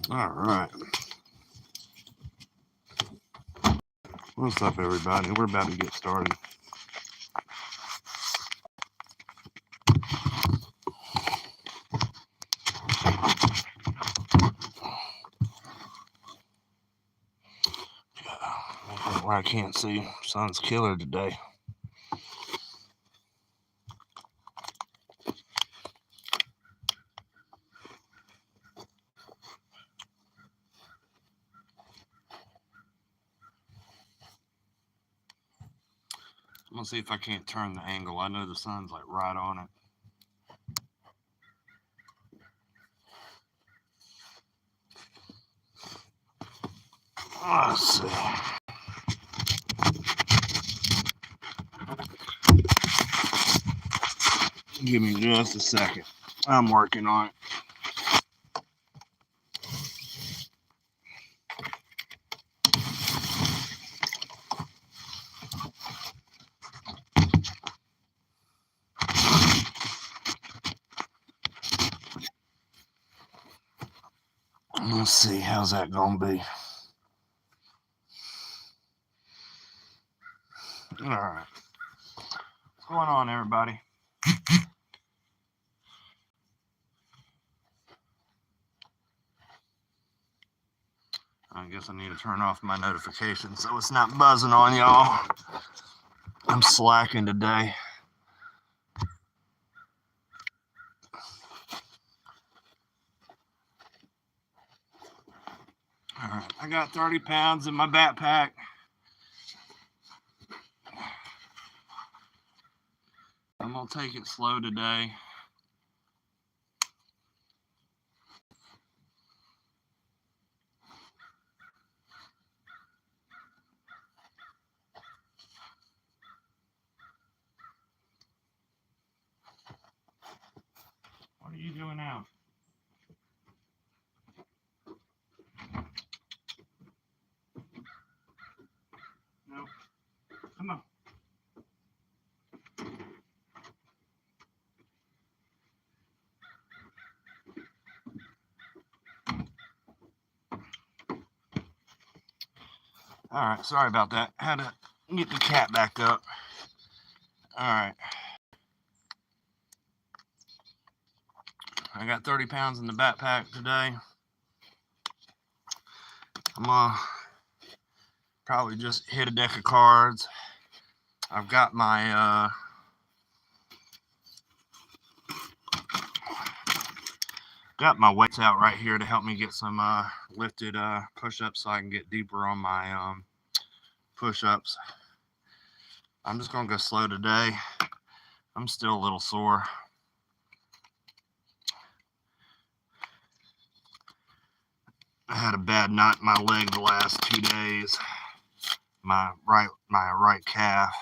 All right. What's up, everybody? We're about to get started. Where I can't see. Sun's killer today. I'm gonna see if I can't turn the angle. I know the sun's like right on it. Let's see. Give me just a second. I'm working on it. Let's see, how's that gonna be? All right. What's going on, everybody? I guess I need to turn off my notifications so it's not buzzing on y'all. I'm slacking today. All right, I got 30 pounds in my backpack. I'm gonna take it slow today. What are you doing now? No. Come on. All right, sorry about that. Had to get the cat back up. All right. I got 30 pounds in the backpack today. I'm gonna probably just hit a deck of cards. I've got my weights out right here to help me get some lifted push-ups so I can get deeper on my push-ups. I'm just gonna go slow today. I'm still a little sore. I had a bad knot in my leg the last 2 days. My right calf.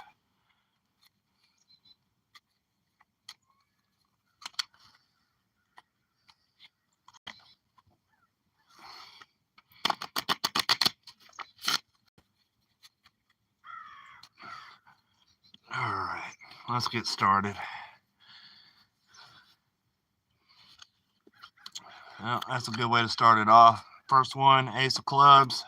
All right, let's get started. Well, that's a good way to start it off. First one, ace of clubs.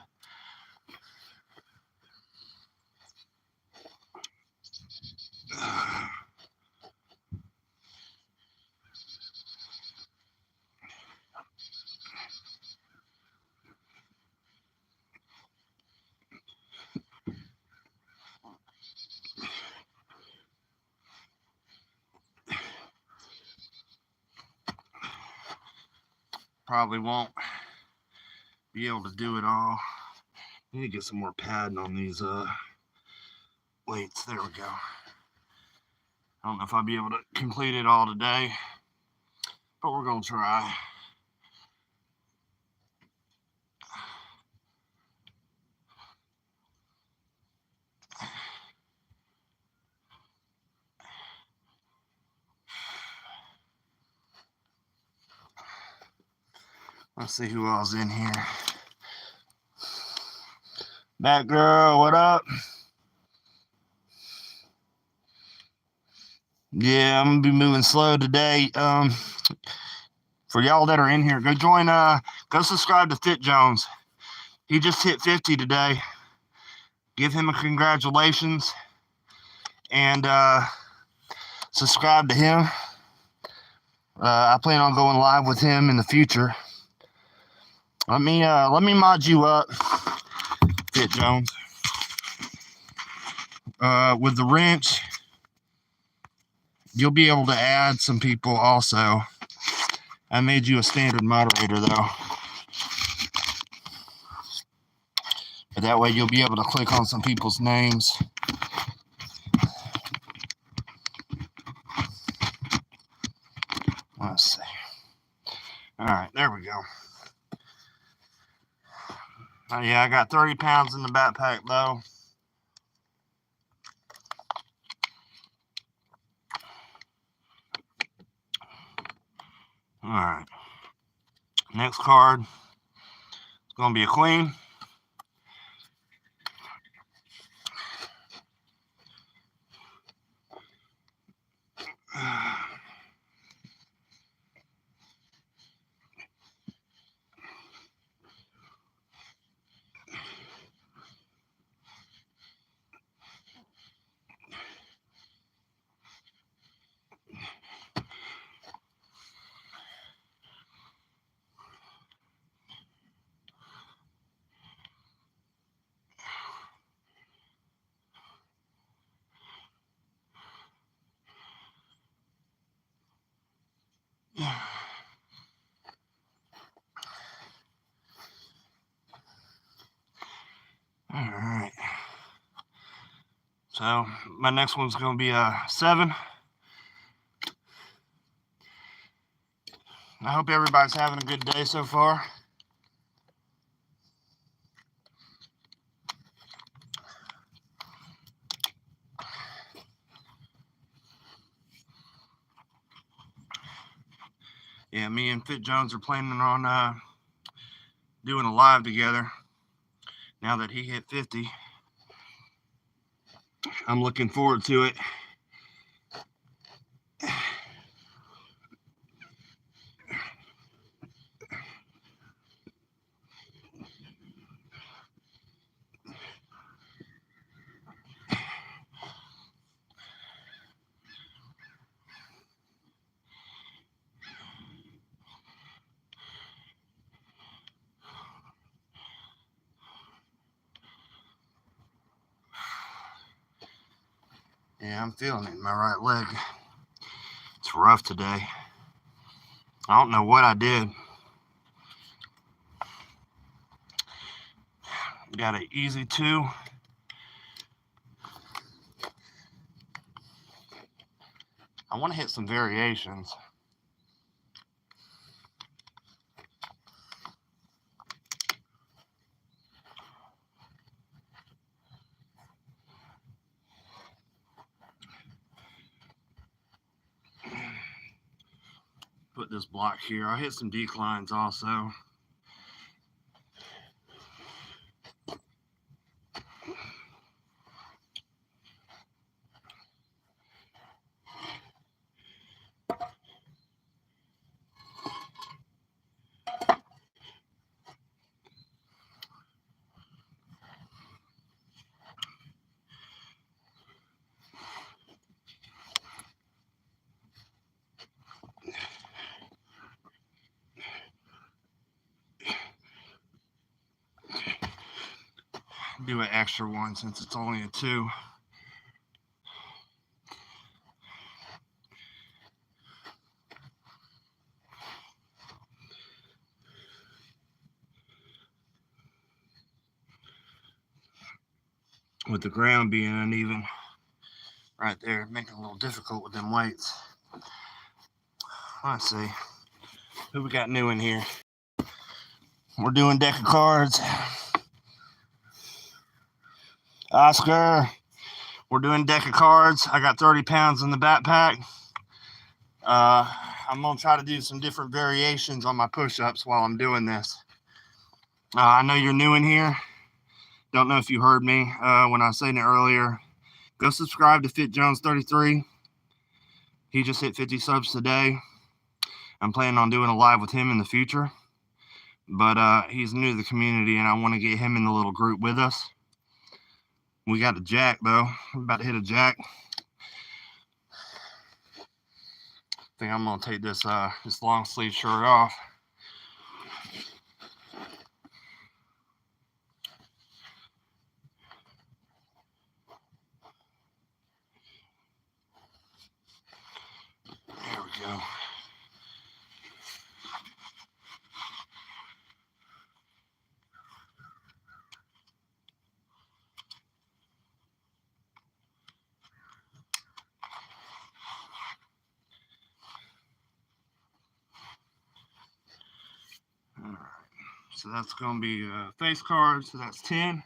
Probably won't be able to do it all. Need to get some more padding on these weights. There we go. I don't know if I'll be able to complete it all today, but we're gonna try. Let's see who else in here. Bat girl, what up? Yeah, I'm gonna be moving slow today. For y'all that are in here, go Go subscribe to Fit Jones. He just hit 50 today. Give him a congratulations. And subscribe to him. I plan on going live with him in the future. Let me mod you up, Fit Jones. With the wrench, you'll be able to add some people also. I made you a standard moderator though. But that way you'll be able to click on some people's names. Let's see. All right, there we go. Yeah, I got 30 pounds in the backpack though. All right. Next card is going to be a queen. All right. So my next one's going to be a 7. I hope everybody's having a good day so far. Yeah, me and Fit Jones are planning on doing a live together now that he hit 50. I'm looking forward to it. Yeah, I'm feeling it in my right leg. It's rough today. I don't know what I did. Got an easy 2. I want to hit some variations. Put this block here. I'll hit some declines also. Do an extra one since it's only a 2. With the ground being uneven right there, making it a little difficult with them weights. Let's see who we got new in here. We're doing deck of cards. Oscar, we're doing deck of cards. I got 30 pounds in the backpack. I'm gonna try to do some different variations on my push-ups while I'm doing this. I know you're new in here. Don't know if you heard me when I was saying it earlier. Go subscribe to Fit Jones 33. He just hit 50 subs today. I'm planning on doing a live with him in the future. but he's new to the community, and I want to get him in the little group with us. We got a jack though. I'm about to hit a jack. I think I'm gonna take this long sleeve shirt off. There we go. All right. So that's gonna be face cards. So that's 10.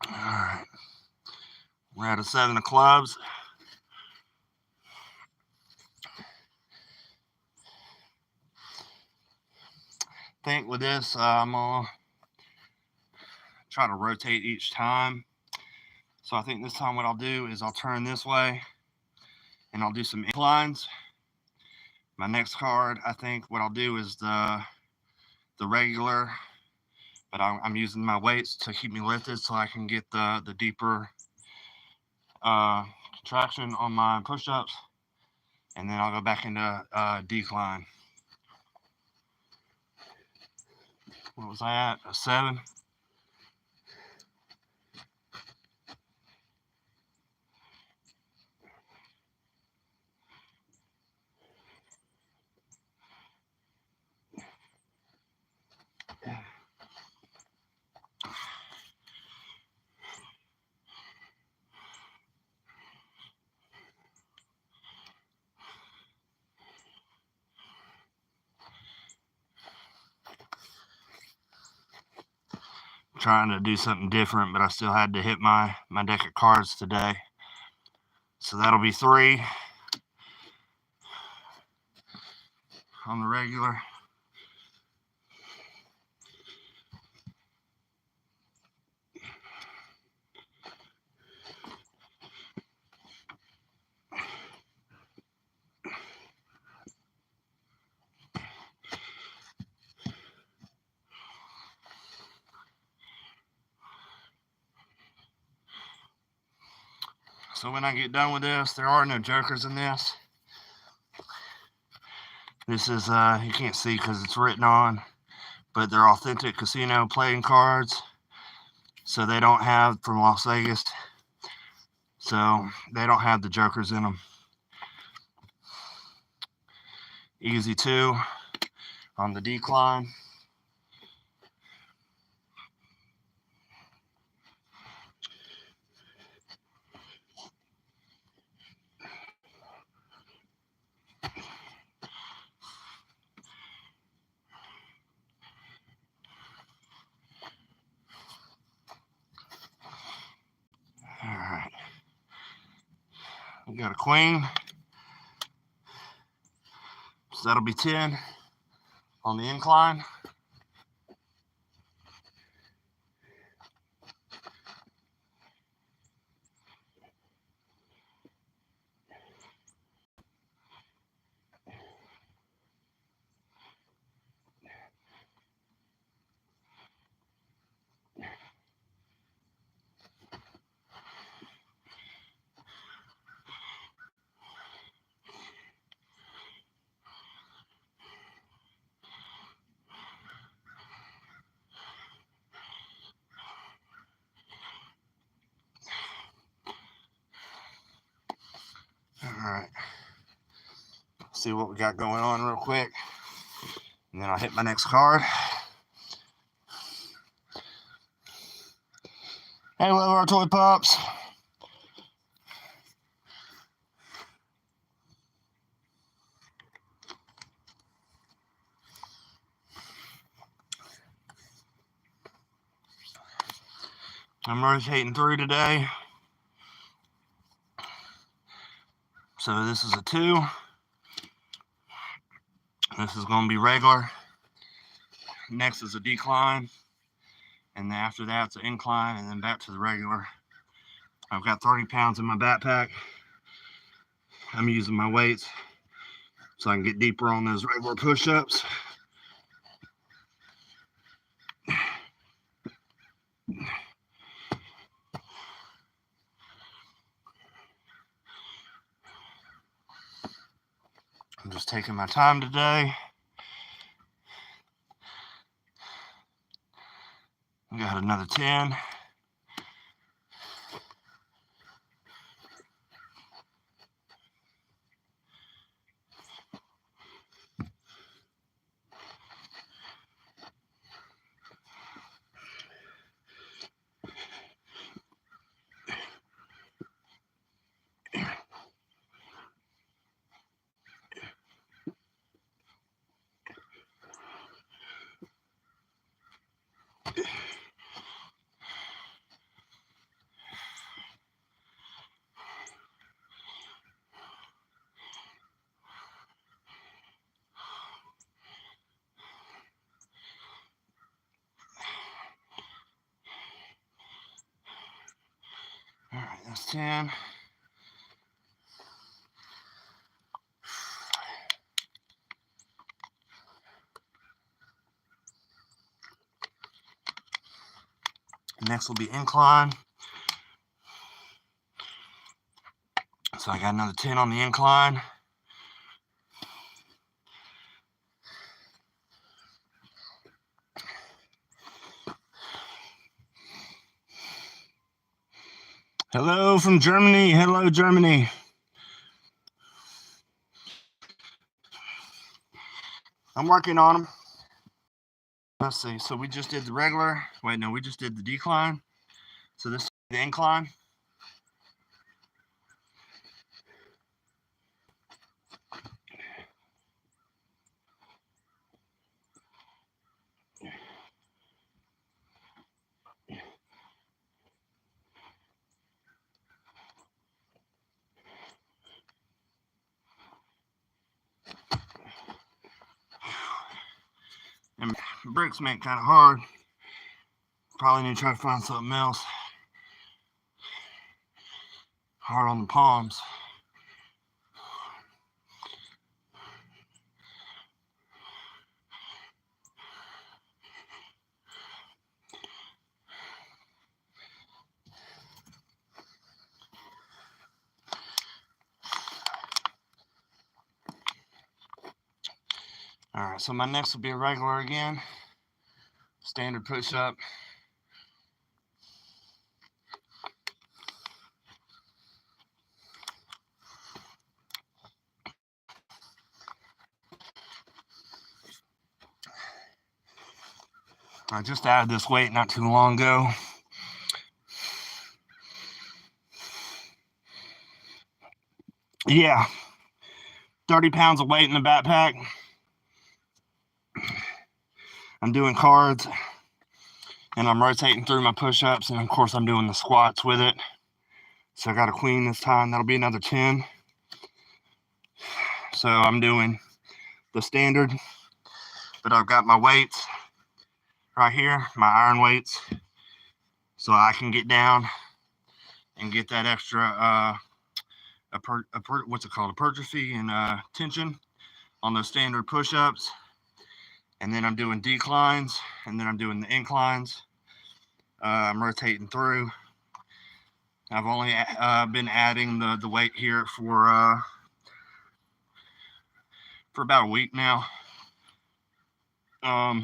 All right. We're at a 7 of clubs. I think with this, I'm gonna try to rotate each time. So I think this time what I'll do is I'll turn this way and I'll do some inclines. My next card, I think what I'll do is the regular, but I'm using my weights to keep me lifted so I can get the deeper contraction on my push-ups, and then I'll go back into decline. What was I at? A 7? Trying to do something different, but I still had to hit my deck of cards today. So that'll be 3 on the regular. So when I get done with this, there are no jokers in this. This is, you can't see because it's written on, but they're authentic casino playing cards. So they don't have, from Las Vegas, so they don't have the jokers in them. Easy 2 on the decline. All right. We got a queen. So that'll be 10 on the incline. All right. see what we got going on real quick, and then I'll hit my next card. Hello, our toy pups. I'm rotating through today. So this is a 2. This is going to be regular. Next is a decline. And then after that, it's an incline, and then back to the regular. I've got 30 pounds in my backpack. I'm using my weights so I can get deeper on those regular push-ups. I'm just taking my time today. We got another 10. All right, that's 10. Next will be incline. So I got another 10 on the incline. Hello from Germany. Hello, Germany. I'm working on them. Let's see. So we just did the regular. Wait, no, we just did the decline. So this is the incline. And bricks make kind of hard. Probably need to try to find something else. Hard on the palms. All right, so my next will be a regular again. Standard push-up. I just added this weight not too long ago. Yeah, 30 pounds of weight in the backpack. I'm doing cards, and I'm rotating through my push-ups, and of course I'm doing the squats with it. So I got a queen this time. That'll be another 10. So I'm doing the standard, but I've got my weights right here, my iron weights, so I can get down and get that extra what's it called, hypertrophy and tension on those standard push-ups. And then I'm doing declines, and then I'm doing the inclines. I'm rotating through. I've only been adding the weight here for about a week now. I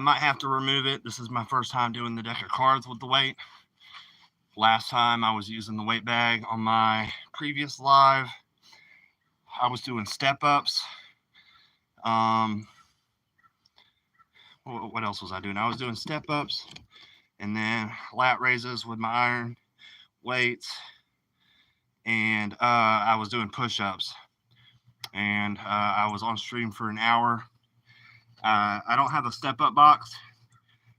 might have to remove it. This is my first time doing the deck of cards with the weight. last time I was using the weight bag on my previous live, I was doing step ups. What else was I doing? I was doing step ups and then lat raises with my iron weights, and I was doing push-ups, and I was on stream for an hour. I don't have a step-up box,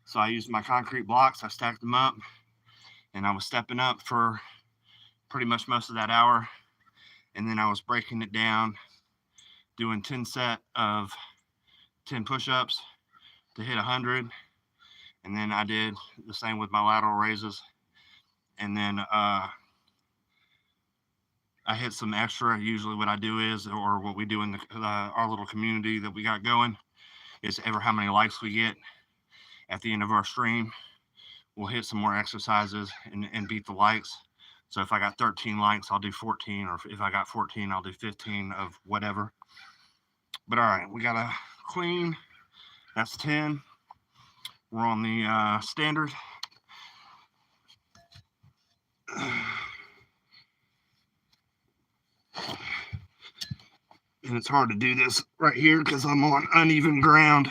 so I used my concrete blocks. I stacked them up, and I was stepping up for pretty much most of that hour, and then I was breaking it down, doing 10 set of 10 push-ups to hit 100, and then I did the same with my lateral raises, and then I hit some extra. Usually what I do is, or what we do in our little community that we got going, is ever how many likes we get at the end of our stream, we'll hit some more exercises and beat the likes. So if I got 13 likes, I'll do 14, or if I got 14, I'll do 15 of whatever. But all right, we got a clean. That's 10. We're on the standard. And it's hard to do this right here because I'm on uneven ground.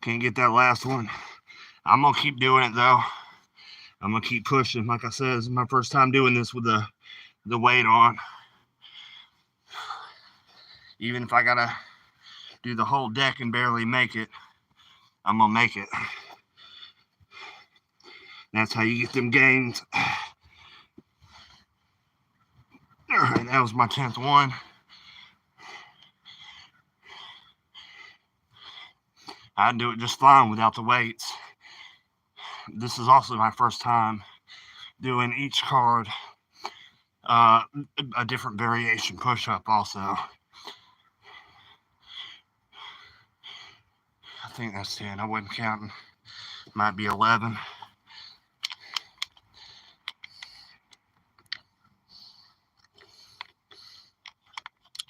Can't get that last one. I'm gonna keep doing it though. I'm gonna keep pushing. Like I said, this is my first time doing this with the weight on. Even if I gotta do the whole deck and barely make it, I'm gonna make it. That's how you get them gains. All right, that was my 10th one. I'd do it just fine without the weights. This is also my first time doing each card a different variation push-up also. I think that's 10. I wasn't counting. Might be 11.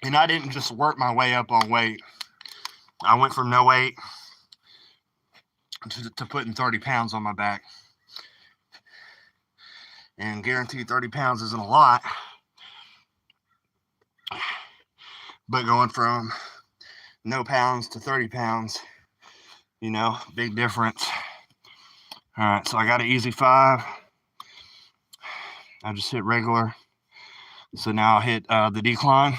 And I didn't just work my way up on weight. I went from no weight to putting 30 pounds on my back. And guaranteed 30 pounds isn't a lot. But going from no pounds to 30 pounds, you know, big difference. All right, so I got an easy 5. I just hit regular. So now I'll hit the decline.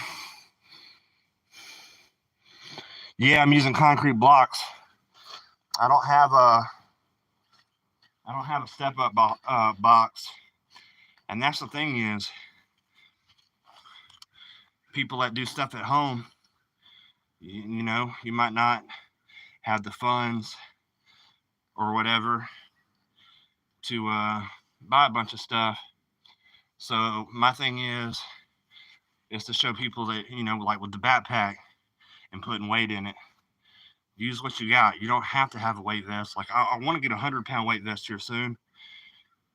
Yeah, I'm using concrete blocks. I don't have a step-up box. And that's the thing is, people that do stuff at home, you know, you might not have the funds or whatever to buy a bunch of stuff. So my thing is to show people that, you know, like with the backpack and putting weight in it, use what you got. You don't have to have a weight vest. Like I want to get a 100-pound weight vest here soon,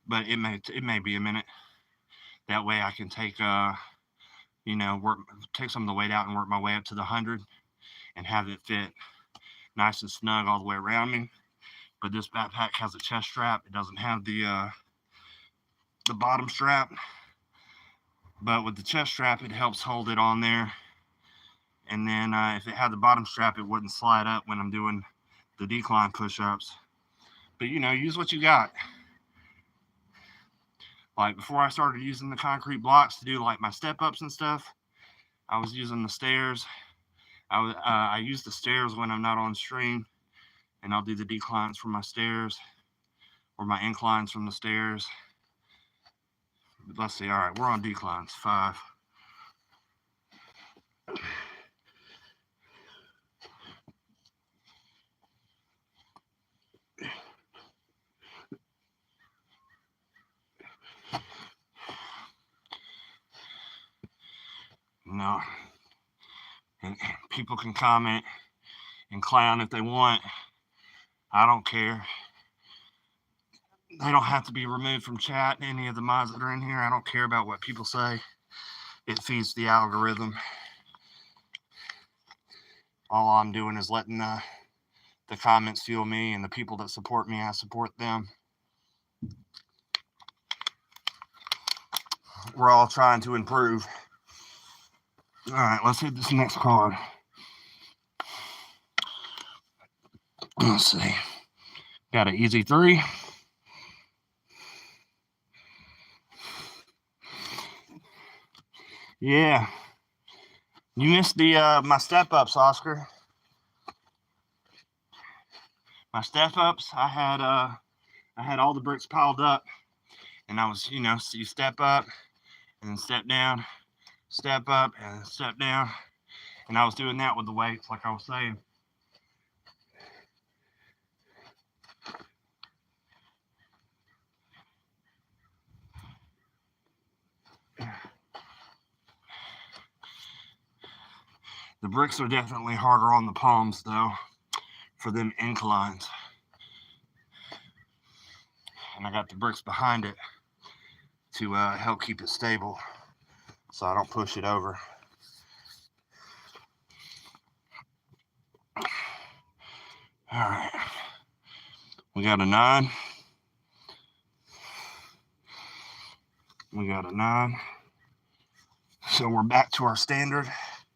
but it may be a minute. That way I can take you know, take some of the weight out and work my way up to the 100 and have it fit nice and snug all the way around me. But this backpack has a chest strap. It doesn't have the bottom strap. But with the chest strap, it helps hold it on there. And then if it had the bottom strap, it wouldn't slide up when I'm doing the decline push-ups. But, you know, use what you got. Like before I started using the concrete blocks to do like my step-ups and stuff, I was using the stairs. I use the stairs when I'm not on stream, and I'll do the declines from my stairs or my inclines from the stairs. But let's see. All right, we're on declines. 5. No. And people can comment and clown if they want. I don't care. They don't have to be removed from chat. Any of the mods that are in here, I don't care about what people say. It feeds the algorithm. All I'm doing is letting the comments fuel me, and the people that support me, I support them. We're all trying to improve. All right, let's hit this next card. Let's see. Got an easy 3. Yeah. You missed the my step-ups, Oscar. My step-ups, I had all the bricks piled up, and I was, so you step up and then step down, step up and step down, and I was doing that with the weights, like I was saying. The bricks are definitely harder on the palms, though, for them inclines. And I got the bricks behind it to help keep it stable so I don't push it over. All right. We got a 9. We got a 9. So we're back to our standard.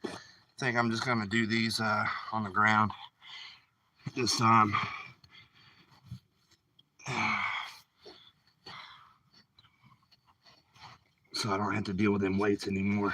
I think I'm just going to do these on the ground this time. So I don't have to deal with them weights anymore.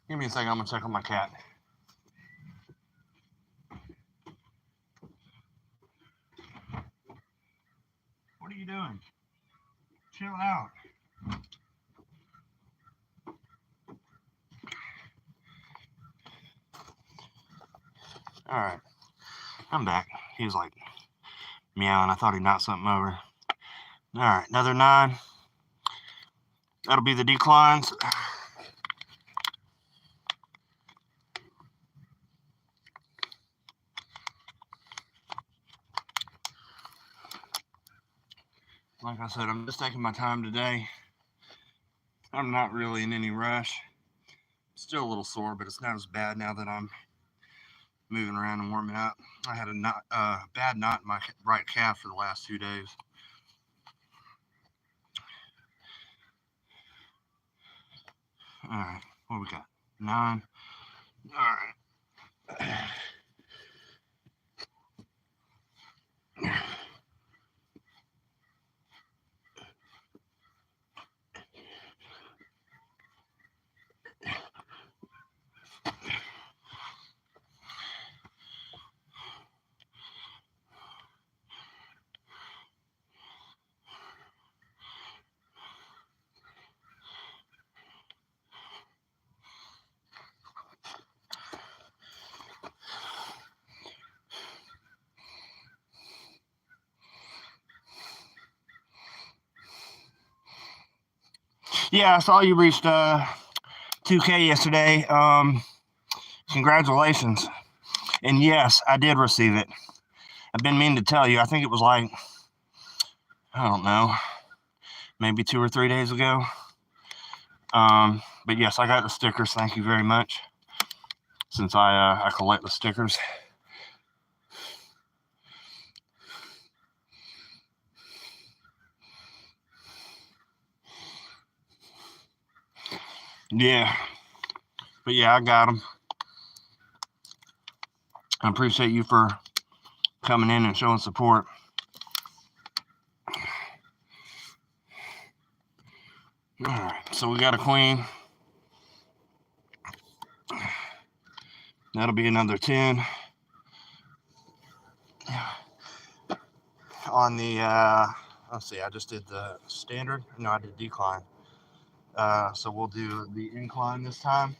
Give me a second, I'm gonna check on my cat. What are you doing? Chill out. All right, I'm back. He was like meowing. I thought he knocked something over. All right, another 9. That'll be the declines. Like I said, I'm just taking my time today. I'm not really in any rush. Still a little sore, but it's not as bad now that I'm moving around and warming up. I had a bad knot in my right calf for the last 2 days. All right, what we got? 9. All right. Yeah, I saw you reached 2K yesterday. Congratulations. And yes, I did receive it. I've been meaning to tell you. I think it was like, I don't know, maybe 2 or 3 days ago. But yes, I got the stickers. Thank you very much. Since I collect the stickers. Yeah. But yeah, I got them. I appreciate you for coming in and showing support. All right, so we got a queen. That'll be another 10. On the, let's see, I just did the standard. No, I did decline. So we'll do the incline this time.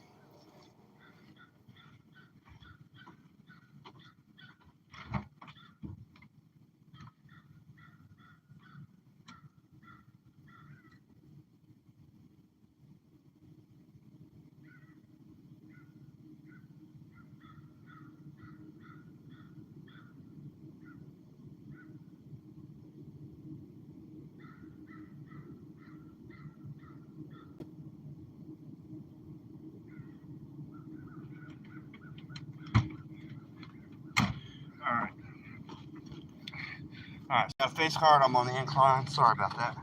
All right, so face card, I'm on the incline. Sorry about that.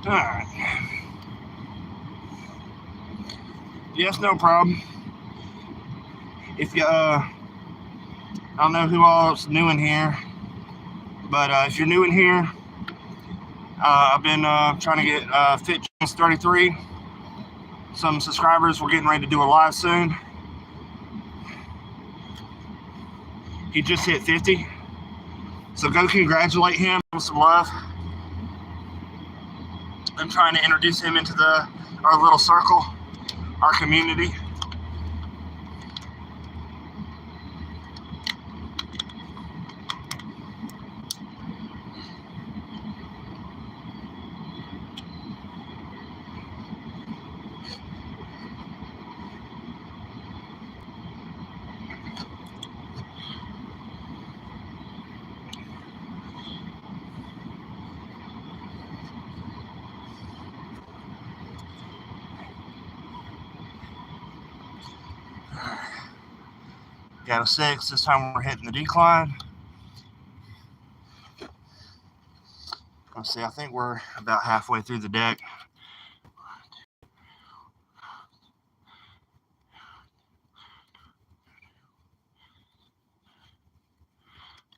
All right. Yes, no problem. If you, I don't know who all's new in here, but if you're new in here, I've been trying to get Fit James 33. Some subscribers. We're getting ready to do a live soon. He just hit 50. So go congratulate him with some love. I'm trying to introduce him into our little circle, our community. Got a 6. This time we're hitting the decline. Let's see, I think we're about halfway through the deck.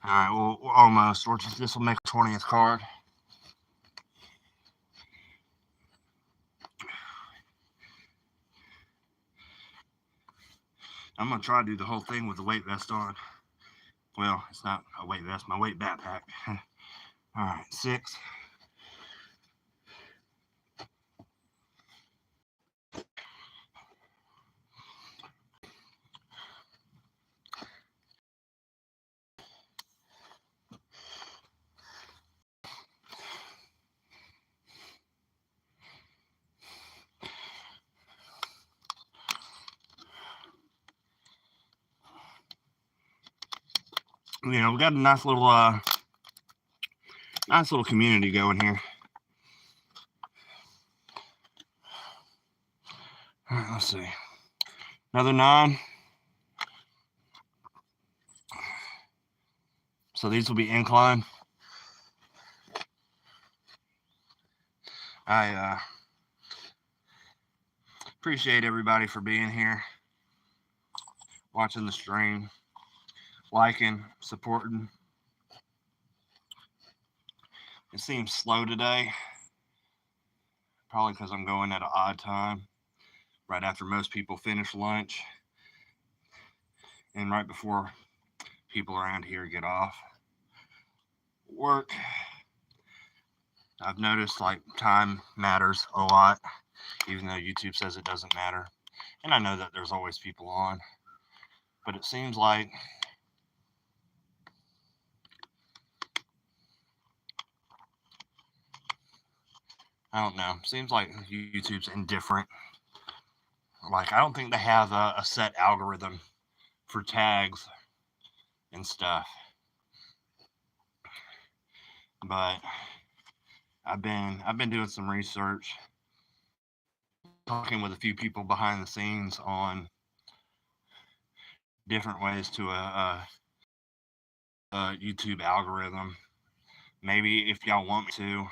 All right, well, almost. This will make a 20th card. I'm going to try to do the whole thing with the weight vest on. Well, it's not a weight vest, my weight backpack. All right, 6. You know, we got a nice little community going here. All right, let's see. Another 9. So these will be incline. I appreciate everybody for being here, watching the stream, liking, supporting. It seems slow today, probably because I'm going at an odd time, right after most people finish lunch and right before people around here get off work. I've noticed like time matters a lot, even though YouTube says it doesn't matter. And I know that there's always people on, but it seems like I don't know. Seems like YouTube's indifferent. Like, I don't think they have a set algorithm for tags and stuff. But I've been doing some research, talking with a few people behind the scenes on different ways to a YouTube algorithm. Maybe if y'all want me to,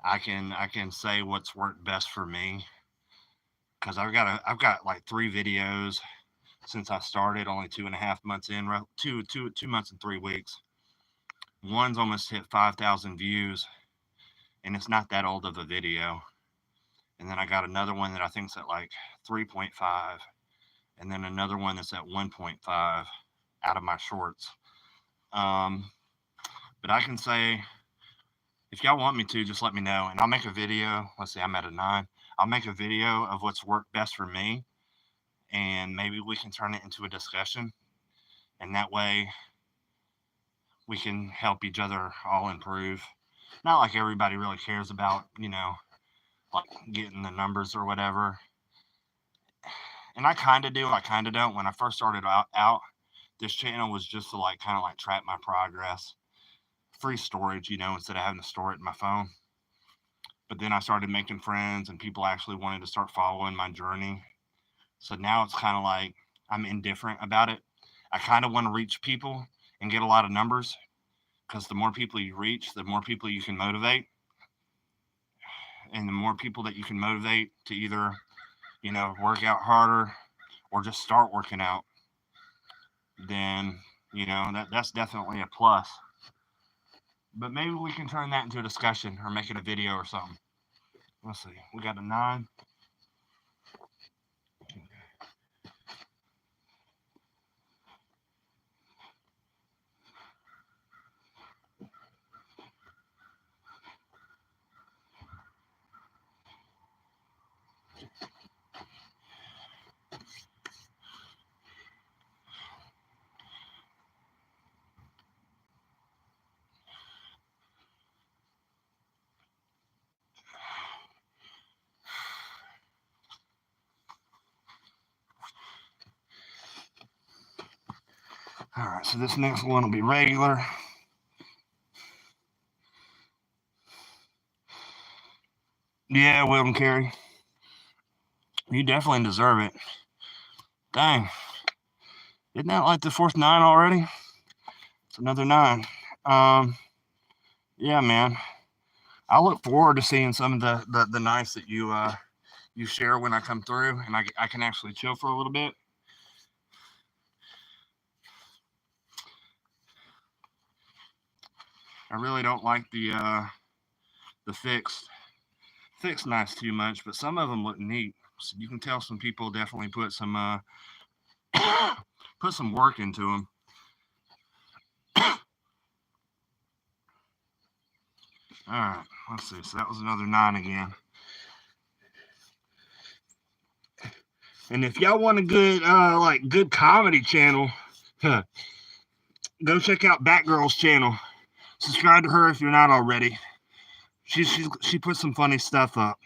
I can say what's worked best for me, because I've got like 3 videos since I started, only 2.5 months in, 2 months and 3 weeks. One's almost hit 5,000 views, and it's not that old of a video. And then I got another one that I think's at like 3.5, and then another one that's at 1.5 out of my shorts. But I can say, if y'all want me to, just let me know, and I'll make a video. Let's see, I'm at a 9. I'll make a video of what's worked best for me, and maybe we can turn it into a discussion, and that way we can help each other all improve. Not like everybody really cares about, like getting the numbers or whatever. And I kind of do, I kind of don't. When I first started out, this channel was just to like kind of like track my progress, free storage, instead of having to store it in my phone. But then I started making friends, and people actually wanted to start following my journey. So now it's kind of like I'm indifferent about it. I kind of want to reach people and get a lot of numbers, because the more people you reach, the more people you can motivate. And the more people that you can motivate to either, work out harder or just start working out, then, that's definitely a plus. But maybe we can turn that into a discussion or make it a video or something. Let's see. We got a 9. All right, so this next one will be regular. Yeah, Wilton Carey. You definitely deserve it. Dang. Isn't that like the fourth 9 already? It's another 9. Yeah, man. I look forward to seeing some of the nights that you share when I come through, and I can actually chill for a little bit. I really don't like the fixed nights too much, but some of them look neat. So you can tell some people definitely put some put some work into them. All right, let's see. So that was another 9 again. And if y'all want a good good comedy channel, go check out Batgirl's channel. Subscribe to her if you're not already. She puts some funny stuff up.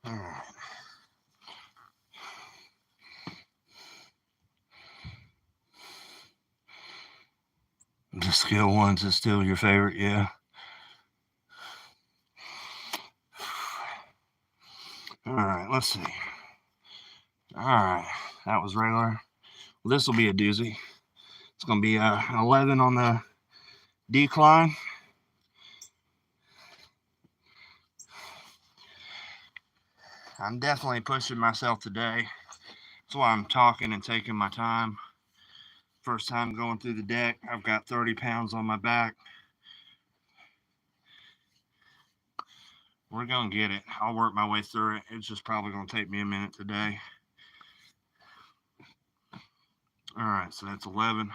All right. The skill ones is still your favorite, yeah. All right, let's see. All right, that was regular. Well, this will be a doozy. It's going to be 11 on the decline. I'm definitely pushing myself today. That's why I'm talking and taking my time. First time going through the deck. I've got 30 pounds on my back. We're going to get it. I'll work my way through it. It's just probably going to take me a minute today. All right, so that's 11.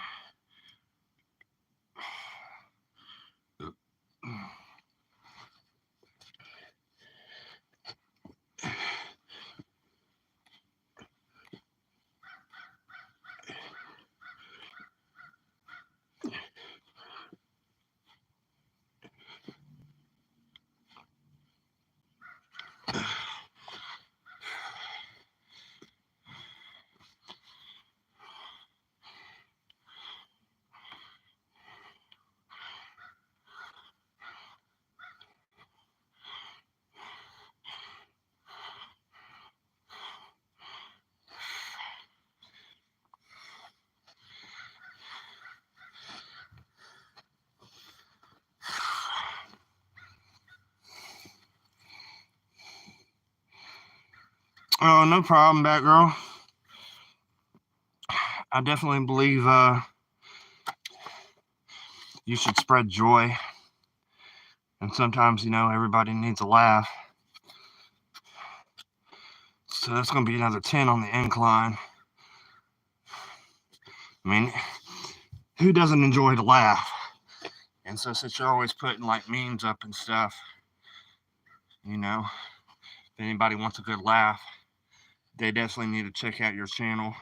Oh, no problem, Batgirl. I definitely believe you should spread joy. And sometimes, everybody needs a laugh. So that's going to be another 10 on the incline. I mean, who doesn't enjoy to laugh? And so since you're always putting like memes up and stuff, if anybody wants a good laugh, they definitely need to check out your channel.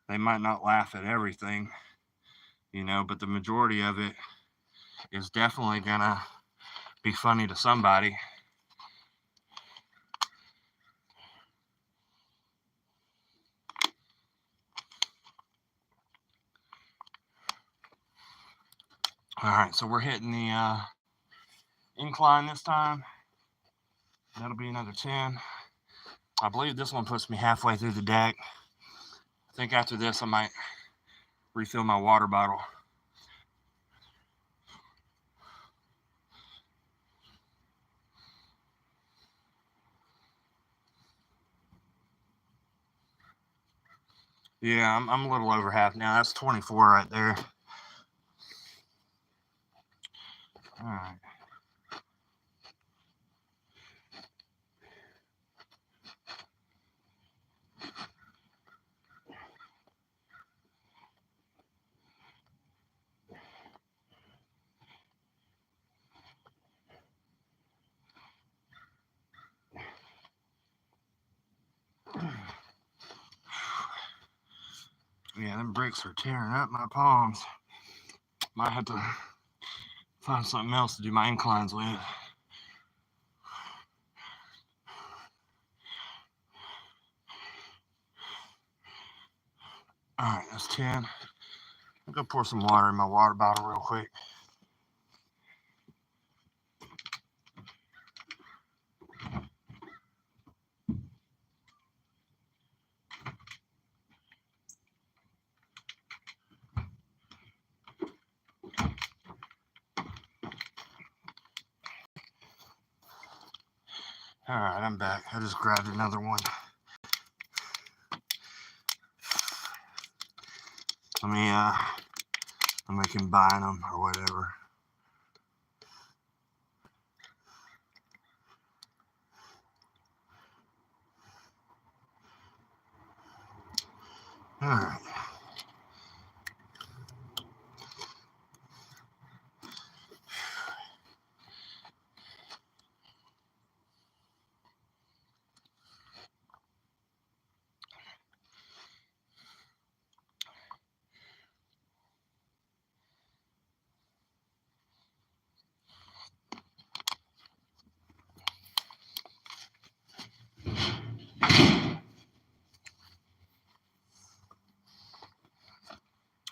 They might not laugh at everything, but the majority of it is definitely gonna be funny to somebody. All right, so we're hitting the incline this time. That'll be another 10. I believe this one puts me halfway through the deck. I think after this I might refill my water bottle. Yeah, I'm a little over half now. That's 24 right there. All right. Yeah, them bricks are tearing up my palms. Might have to find something else to do my inclines with. All right, that's 10. I'll go pour some water in my water bottle real quick. All right, I'm back. I just grabbed another one. We can combine them or whatever. All right.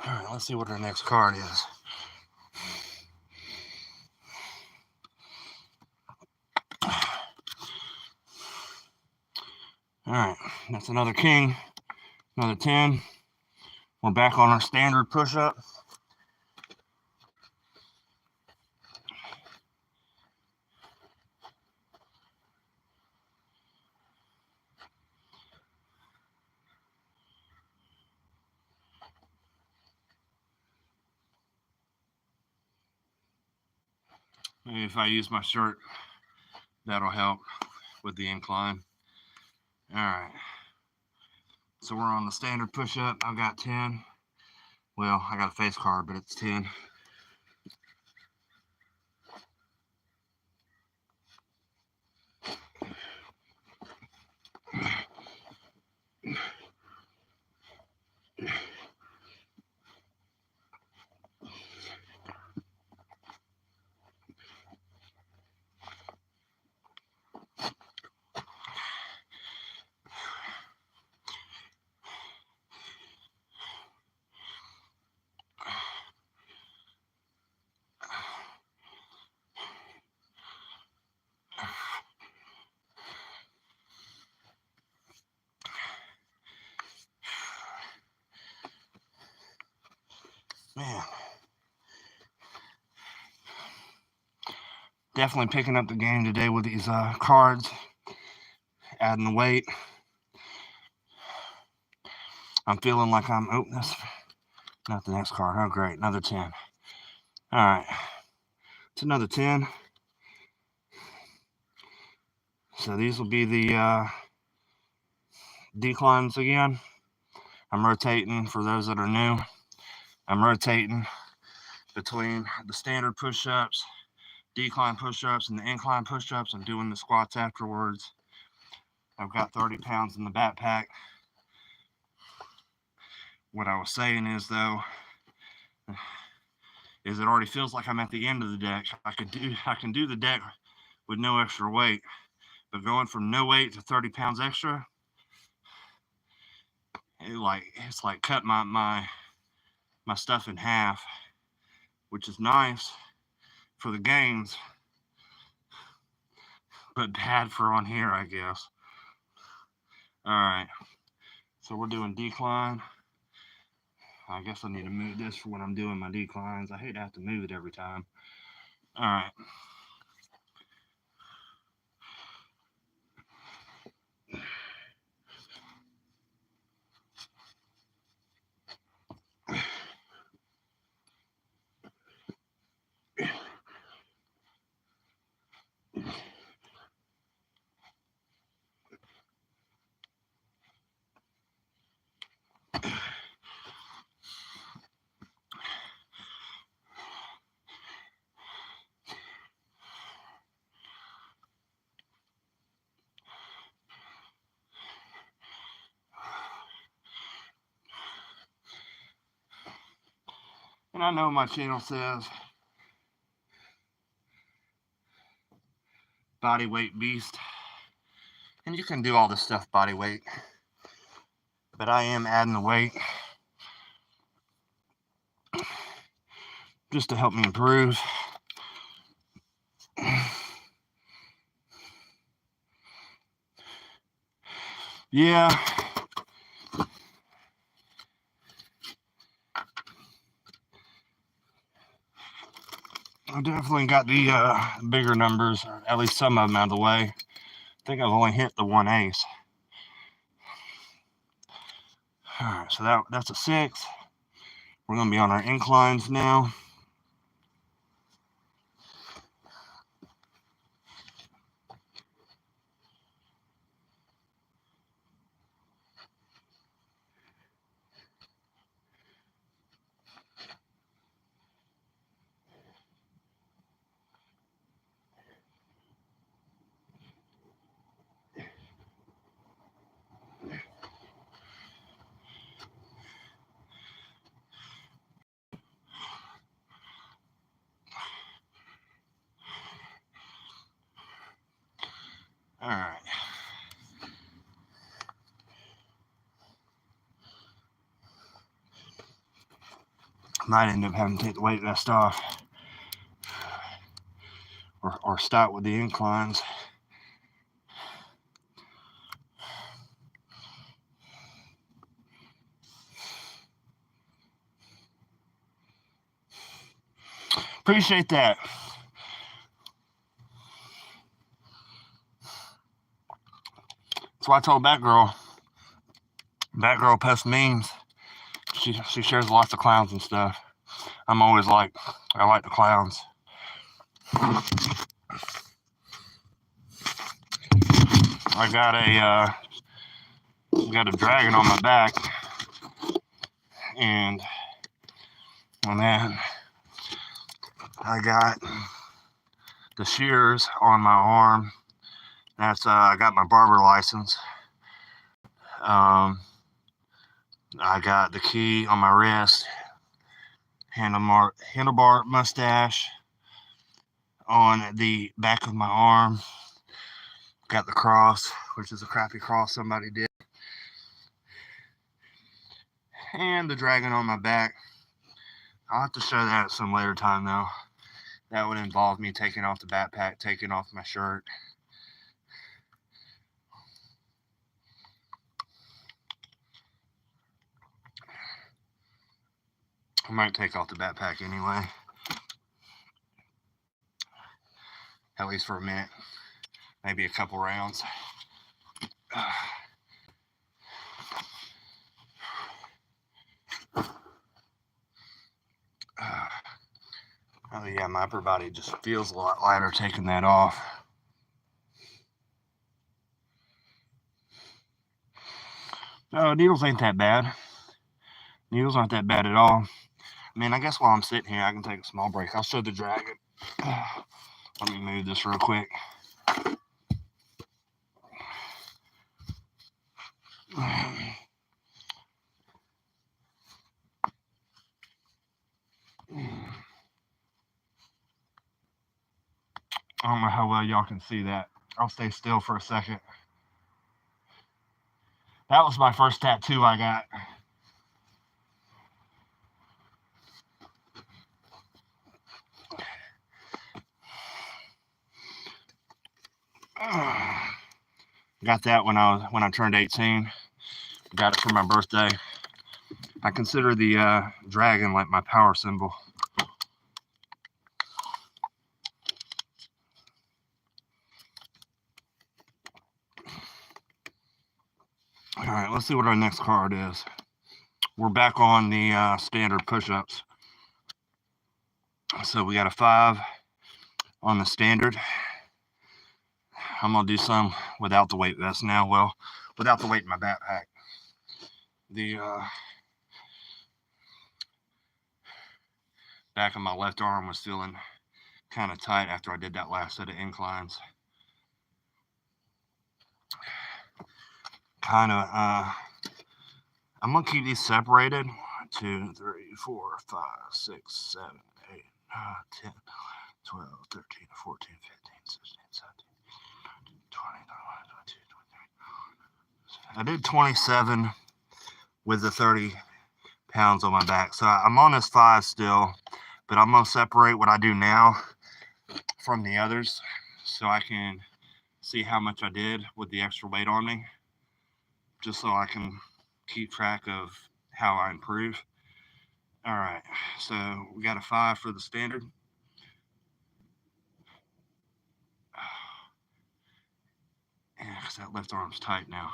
All right, let's see what our next card is. All right, that's another king, another 10. We're back on our standard push-up. Maybe if I use my shirt, that'll help with the incline. All right. So we're on the standard push-up. I've got 10. Well, I got a face card, but it's 10. Man. Definitely picking up the game today with these cards, adding the weight. I'm feeling like I'm, oh, that's not the next card. Oh, great, another 10. All right, it's another 10. So these will be the declines again. I'm rotating, for those that are new, I'm rotating between the standard push-ups, decline push-ups, and the incline push-ups. I'm doing the squats afterwards. I've got 30 pounds in the backpack. What I was saying is, though, is it already feels like I'm at the end of the deck. I can do the deck with no extra weight, but going from no weight to 30 pounds extra, it's like cut my stuff in half, which is nice for the gains, but bad for on here, I guess. All right, so we're doing decline. I guess I need to move this for when I'm doing my declines. I hate to have to move it every time. All right. And I know my channel says body weight beast, and you can do all this stuff body weight, but I am adding the weight just to help me improve. Yeah. I definitely got the bigger numbers, or at least some of them, out of the way. I think I've only hit the 1 ace. All right, so that's a 6. We're going to be on our inclines now. All right. Might end up having to take the weight vest off, or start with the inclines. Appreciate that. That's why I told Batgirl posts memes. She shares lots of clowns and stuff. I'm always like, I like the clowns. I got a dragon on my back, and then I got the shears on my arm. That's I got my barber license. I got the key on my wrist, handlebar mustache on the back of my arm. Got the cross, which is a crappy cross somebody did, and the dragon on my back. I'll have to show that at some later time though. That would involve me taking off the backpack, taking off my shirt. I might take off the backpack anyway. At least for a minute. Maybe a couple rounds. Oh yeah, my upper body just feels a lot lighter taking that off. No, needles ain't that bad. Needles aren't that bad at all. I mean, I guess while I'm sitting here, I can take a small break. I'll show the dragon. Let me move this real quick. I don't know how well y'all can see that. I'll stay still for a second. That was my first tattoo I got. Got that when I turned 18. Got it for my birthday. I consider the dragon like my power symbol. All right, let's see what our next card is. We're back on the standard push-ups. So we got a 5 on the standard. I'm gonna do some without the weight vest now. Well, without the weight in my backpack. The back of my left arm was feeling kind of tight after I did that last set of inclines. I'm gonna keep these separated. 1, 2, 3, 4, 5, 6, 7, 8, 9, 10, 12, 13, 14, 15, 16, 17, 20, 21, 22, 23. I did 27 with the 30 pounds on my back. So I'm on this 5 still, but I'm gonna separate what I do now from the others so I can see how much I did with the extra weight on me, just so I can keep track of how I improve. All right, so we got a 5 for the standard. Yeah, because that left arm's tight now.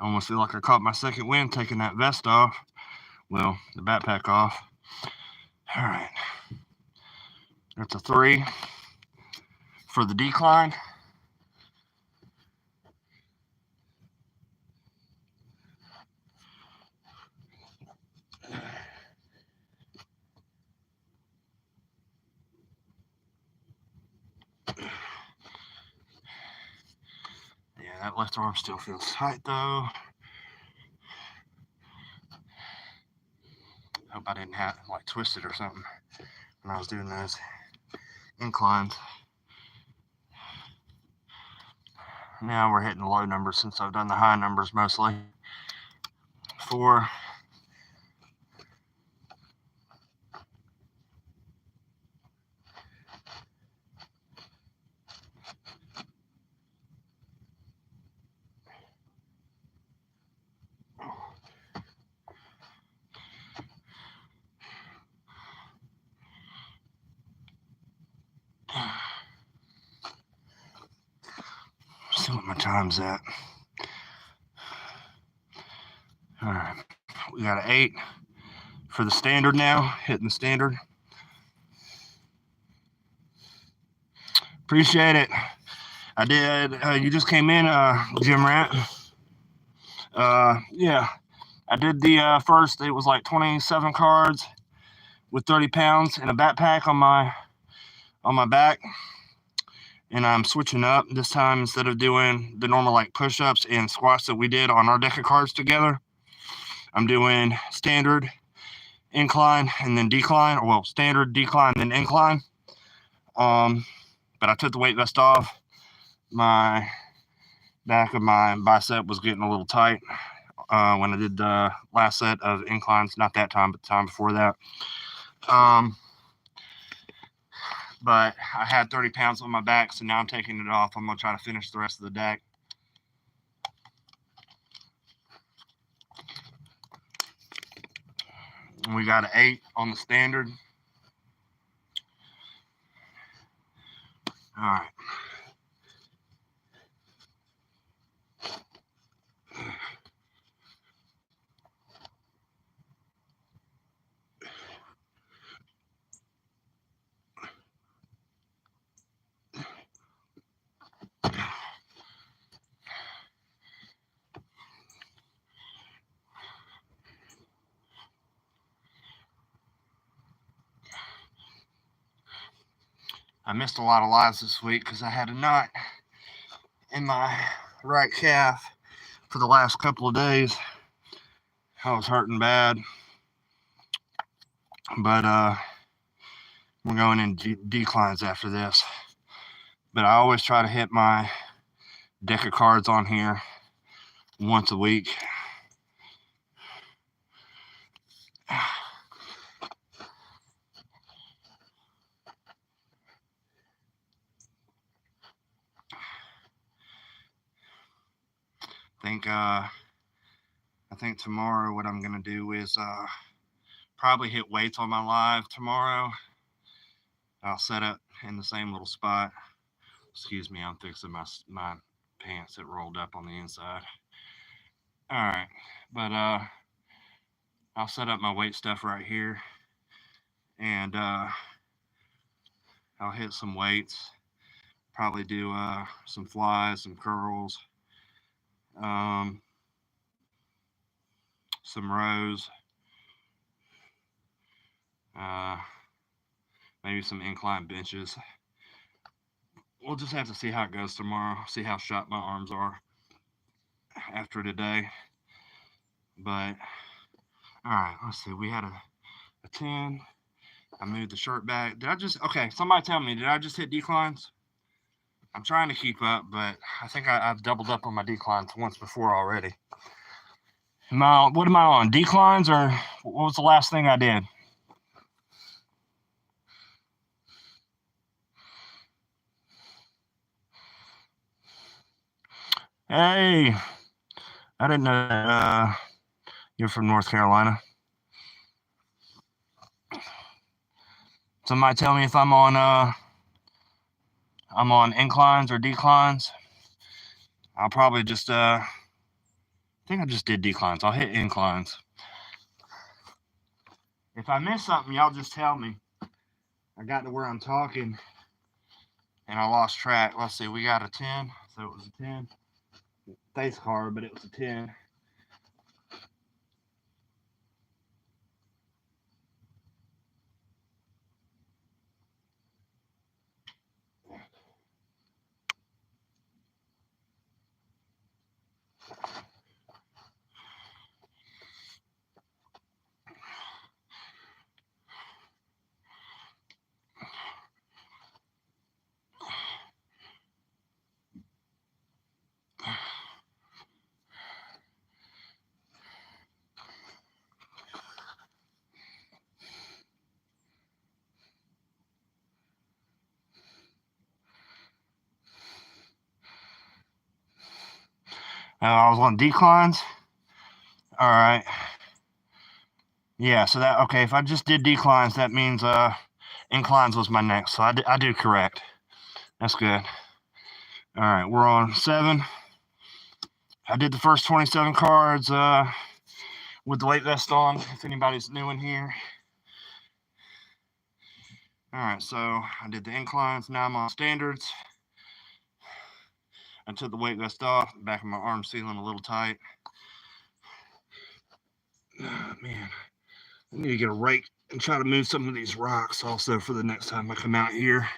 I almost feel like I caught my second wind taking that vest off. Well, the backpack off. All right. That's a 3 for the decline. Yeah, that left arm still feels tight though. Hope I didn't have like twist it or something when I was doing those inclines. Now we're hitting the low numbers since I've done the high numbers mostly. 4. see what my time's at. All right, we got an 8 for the standard now, hitting the standard. Appreciate it. I did. You just came in, Jim Rat. Yeah, I did the first. It was like 27 cards with 30 pounds and a backpack on my back. And I'm switching up this time. Instead of doing the normal like push-ups and squats that we did on our deck of cards together, I'm doing standard, incline, and then decline. Or well, standard, decline, then incline. But I took the weight vest off. My back of my bicep was getting a little tight when I did the last set of inclines. Not that time, but the time before that. But I had 30 pounds on my back, so now I'm taking it off. I'm going to try to finish the rest of the deck. And we got an 8 on the standard. All right. I missed a lot of lives this week because I had a knot in my right calf for the last couple of days. I was hurting bad. But we're going in declines after this. But I always try to hit my deck of cards on here once a week. I think tomorrow what I'm gonna do is probably hit weights on my live tomorrow. I'll set up in the same little spot. Excuse me, I'm fixing my pants that rolled up on the inside. All right, but I'll set up my weight stuff right here, and I'll hit some weights. Probably do some flies, some curls, some rows, maybe some incline benches. We'll just have to see how it goes tomorrow, see how shot my arms are after today. But, all right, let's see. We had a 10. I moved the shirt back. Okay, somebody tell me, did I just hit declines? I'm trying to keep up, but I think I've doubled up on my declines once before already. What am I on, declines, or what was the last thing I did? Hey, I didn't know you're from North Carolina. Somebody tell me if I'm on inclines or declines. I'll probably just I think I just did declines. I'll hit inclines. If I miss something, y'all just tell me. I got to where I'm talking and I lost track. Let's see, we got a 10, so it was a 10. Face card, but it was a 10. I was on declines. All right. Yeah, so okay, if I just did declines, that means inclines was my next. So I do correct. That's good. All right, we're on 7. I did the first 27 cards with the weight vest on, if anybody's new in here. All right, so I did the inclines, now I'm on standards. I took the weight vest off, the back of my arm feeling a little tight. Oh, man, I need to get a rake and try to move some of these rocks also for the next time I come out here.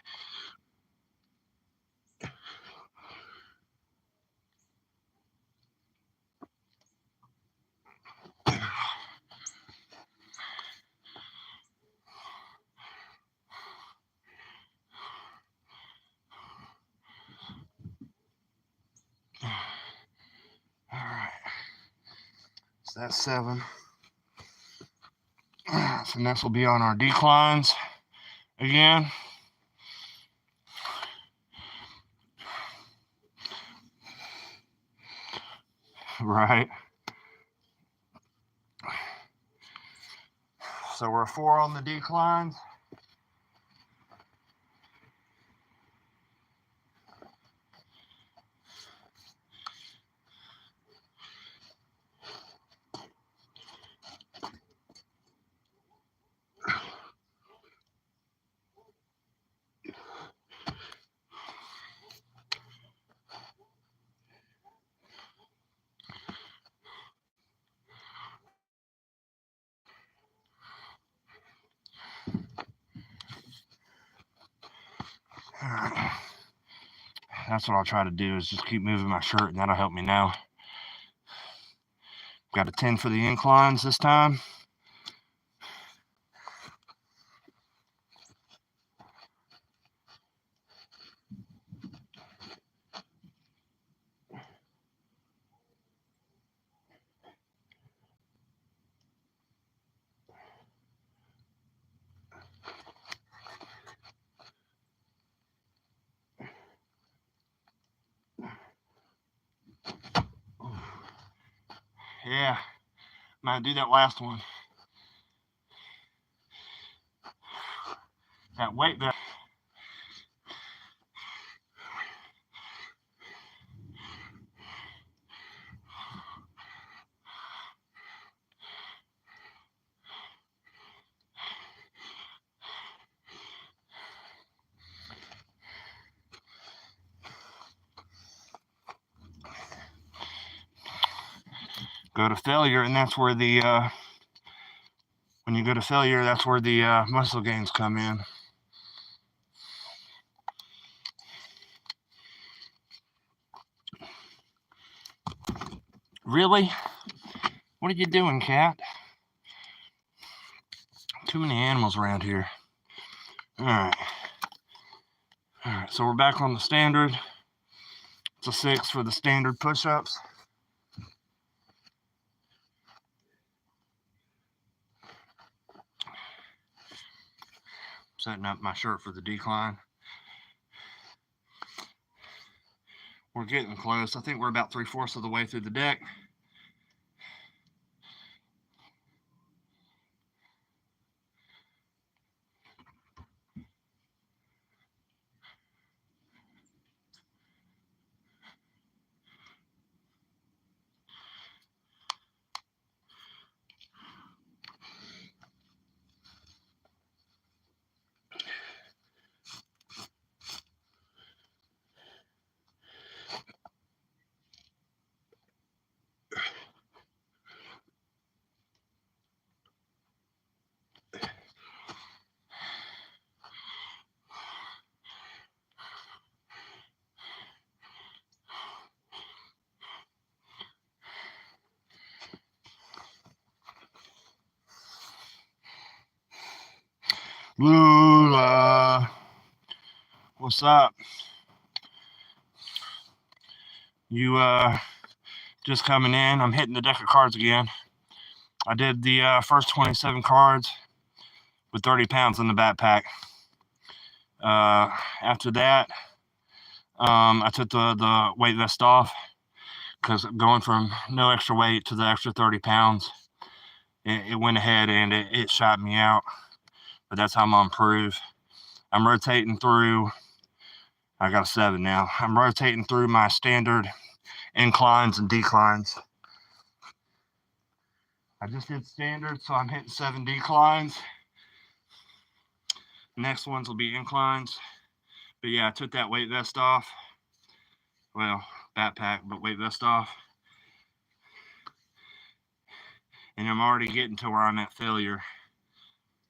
All right, so that's 7. So next will be on our declines again. Right. So we're 4 on the declines. All right. That's what I'll try to do, is just keep moving my shirt, and that'll help me now. Got a 10 for the inclines this time. Yeah, might do that last one. That weight vest. Go to failure, and that's where the when you go to failure, that's where the muscle gains come in. Really? What are you doing, cat? Too many animals around here. All right. All right, so we're back on the standard. It's a 6 for the standard push-ups. Setting up my shirt for the decline. We're getting close. I think we're about 3/4 of the way through the deck. Lula, what's up? You just coming in? I'm hitting the deck of cards again. I did the first 27 cards with 30 pounds in the backpack. After that, I took the weight vest off, because going from no extra weight to the extra 30 pounds, it went ahead and it shot me out. But that's how I'm going to improve. I'm rotating through I got a 7 now. I'm rotating through my standard inclines and declines. I just did standard, so I'm hitting 7 declines. Next ones will be inclines. But yeah, I took that weight vest off. Well, backpack, but weight vest off. And I'm already getting to where I'm at failure.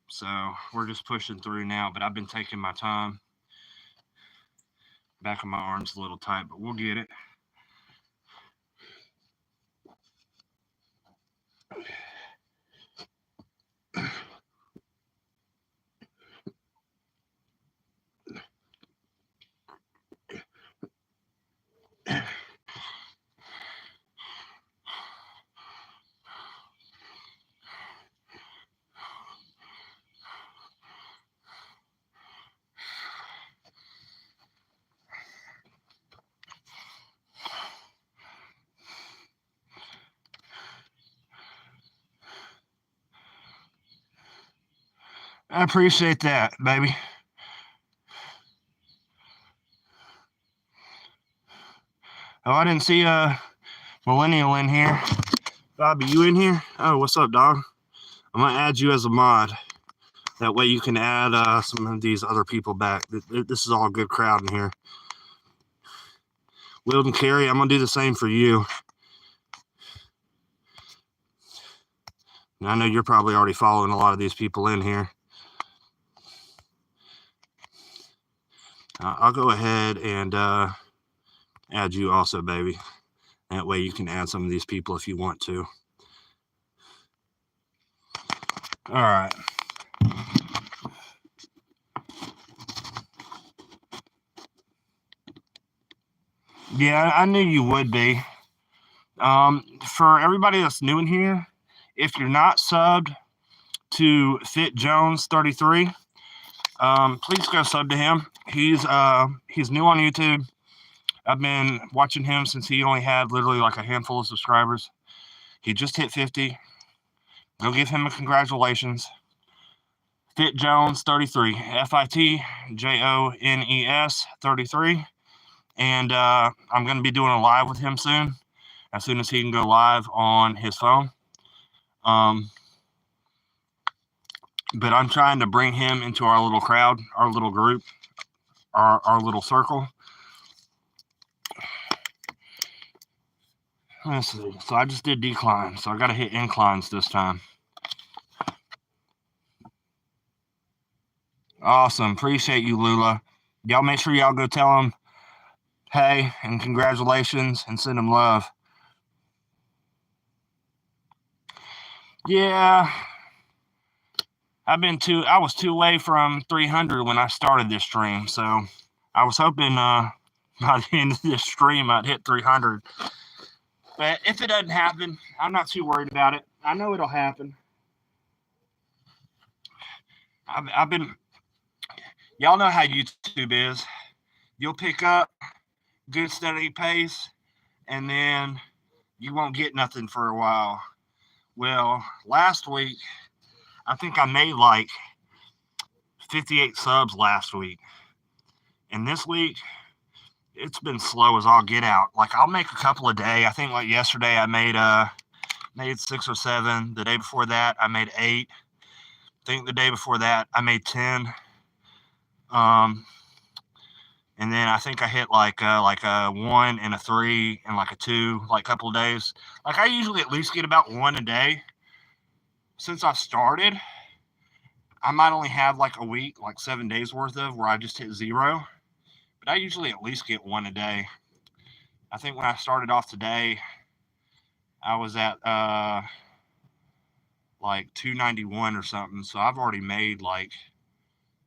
So we're just pushing through now, but I've been taking my time. Back of my arm's a little tight, but we'll get it. I appreciate that, baby. Oh, I didn't see a millennial in here. Bobby, you in here? Oh, what's up, dog? I'm gonna add you as a mod. That way you can add some of these other people back. This is all a good crowd in here. Wilden Carey, I'm gonna do the same for you. I know you're probably already following a lot of these people in here. I'll go ahead and add you also, baby. That way you can add some of these people if you want to. All right. Yeah, I knew you would be. For everybody that's new in here, if you're not subbed to Fit Jones 33, please go sub to him. He's new on YouTube. I've been watching him since he only had literally like a handful of subscribers. He just hit 50. Go give him a congratulations. Fit Jones 33, FITJONES 33. And I'm going to be doing a live with him soon, as soon as he can go live on his phone. But I'm trying to bring him into our little crowd, our little group, our little circle. Let's see. So I just did decline, so I got to hit inclines this time. Awesome. Appreciate you, Lula. Y'all make sure y'all go tell him hey and congratulations and send him love. Yeah. I was 2 away from 300 when I started this stream, so I was hoping by the end of this stream I'd hit 300. But if it doesn't happen, I'm not too worried about it. I know it'll happen. I've been, y'all know how YouTube is. You'll pick up good steady pace, and then you won't get nothing for a while. Well, last week, I think I made like 58 subs last week. And this week, it's been slow as all get out. Like I'll make a couple a day. I think like yesterday I made 6 or 7. The day before that I made 8. I think the day before that I made 10. And then I think I hit like a 1 and a 3 and like a 2, like a couple of days. Like I usually at least get about 1 a day. Since I started, I might only have like a week, like 7 days worth of where I just hit 0. But I usually at least get 1 a day. I think when I started off today, I was at like 291 or something. So I've already made like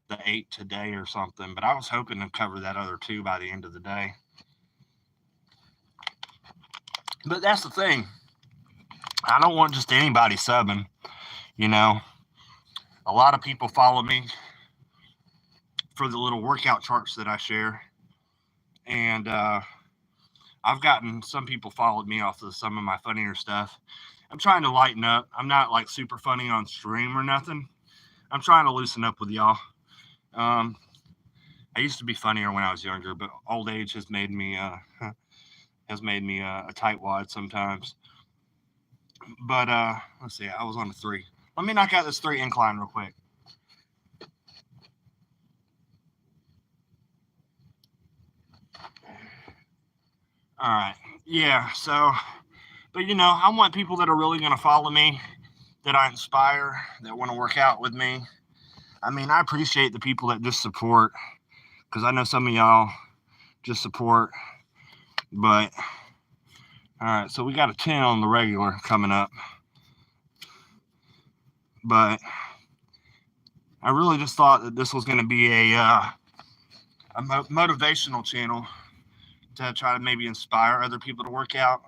the 8 today or something. But I was hoping to cover that other 2 by the end of the day. But that's the thing. I don't want just anybody subbing, you know. A lot of people follow me for the little workout charts that I share. And I've gotten some people followed me off of some of my funnier stuff. I'm trying to lighten up. I'm not like super funny on stream or nothing. I'm trying to loosen up with y'all. I used to be funnier when I was younger, but old age has made me a tightwad sometimes. But let's see, I was on a 3. Let me knock out this 3 incline real quick. All right. Yeah. So, but I want people that are really going to follow me, that I inspire, that want to work out with me. I mean, I appreciate the people that just support, because I know some of y'all just support. But all right, so we got a 10 on the regular coming up. But I really just thought that this was going to be a motivational channel to try to maybe inspire other people to work out.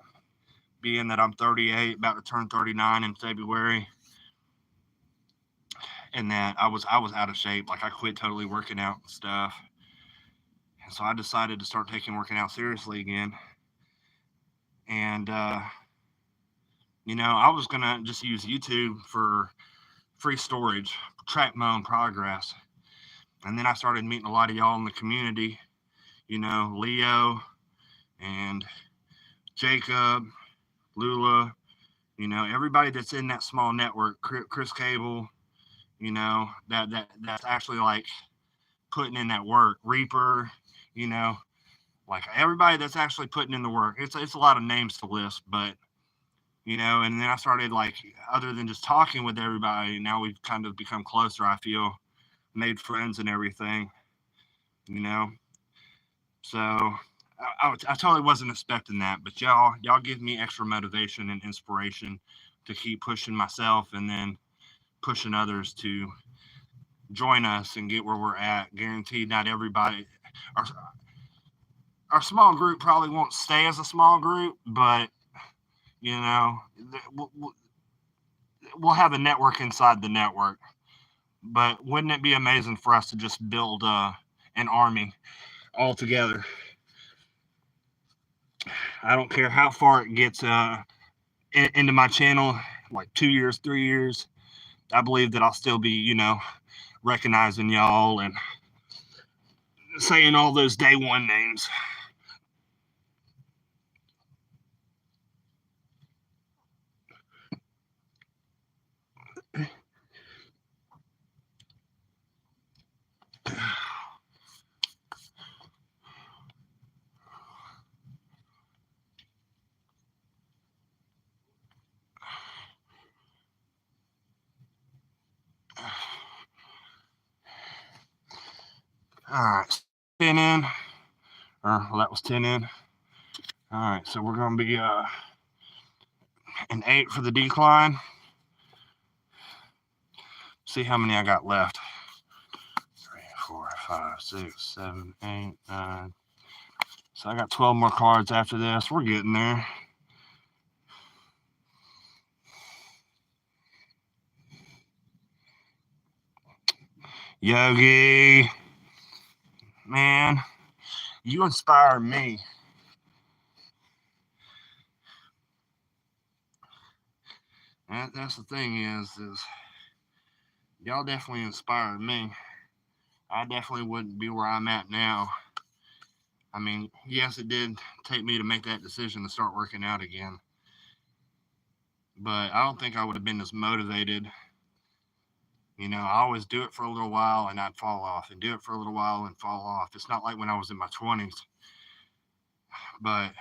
Being that I'm 38, about to turn 39 in February, and that I was out of shape. Like I quit totally working out and stuff, and so I decided to start taking working out seriously again. And I was gonna just use YouTube for free storage, track my own progress. And then I started meeting a lot of y'all in the community, Leo and Jacob, Lula, everybody that's in that small network, Chris Cable, that's actually like putting in that work, Reaper, like everybody that's actually putting in the work. It's a lot of names to list, but and then I started like, other than just talking with everybody, now we've kind of become closer. I feel, made friends and everything, you know. So I totally wasn't expecting that, but y'all give me extra motivation and inspiration to keep pushing myself, and then pushing others to join us and get where we're at. Guaranteed, not everybody. Our, our small group probably won't stay as a small group, but you know, we'll have a network inside the network. But wouldn't it be amazing for us to just build an army all together? I don't care how far it gets into my channel, like 2 years, 3 years. I believe that I'll still be, recognizing y'all and saying all those day one names. All right, 10 in, or well, that was 10 in. All right, so we're going to be an 8 for the decline. See how many I got left. 3, 4, 5, 6, 7, 8, 9. So I got 12 more cards after this. We're getting there. Yogi, man, you inspire me. That's the thing is y'all definitely inspired me. I definitely wouldn't be where I'm at now. I mean, yes, it did take me to make that decision to start working out again, but I don't think I would have been as motivated. I always do it for a little while and I'd fall off, and do it for a little while and fall off. It's not like when I was in my 20s, but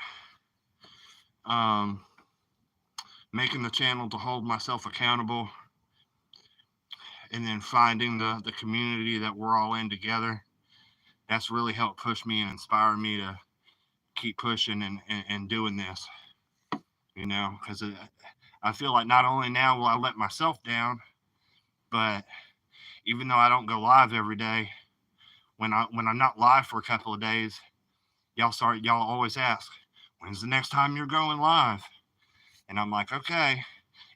um, making the channel to hold myself accountable, and then finding the community that we're all in together, that's really helped push me and inspire me to keep pushing and doing this, because I feel like not only now will I let myself down, but even though I don't go live every day, when I'm not live for a couple of days, y'all always ask, when's the next time you're going live? And I'm like, okay,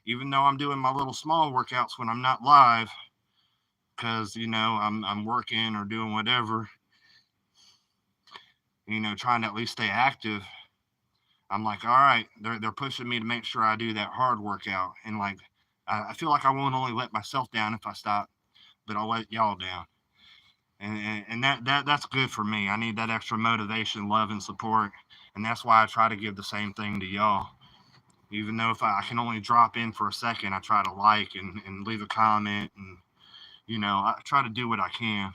even though I'm doing my little small workouts when I'm not live, because I'm working or doing whatever, trying to at least stay active. I'm like, all right, they're pushing me to make sure I do that hard workout, and like I feel like I won't only let myself down if I stop, but I'll let y'all down. And that's good for me. I need that extra motivation, love, and support, and that's why I try to give the same thing to y'all. Even though if I can only drop in for a second, I try to like and leave a comment, and I try to do what I can.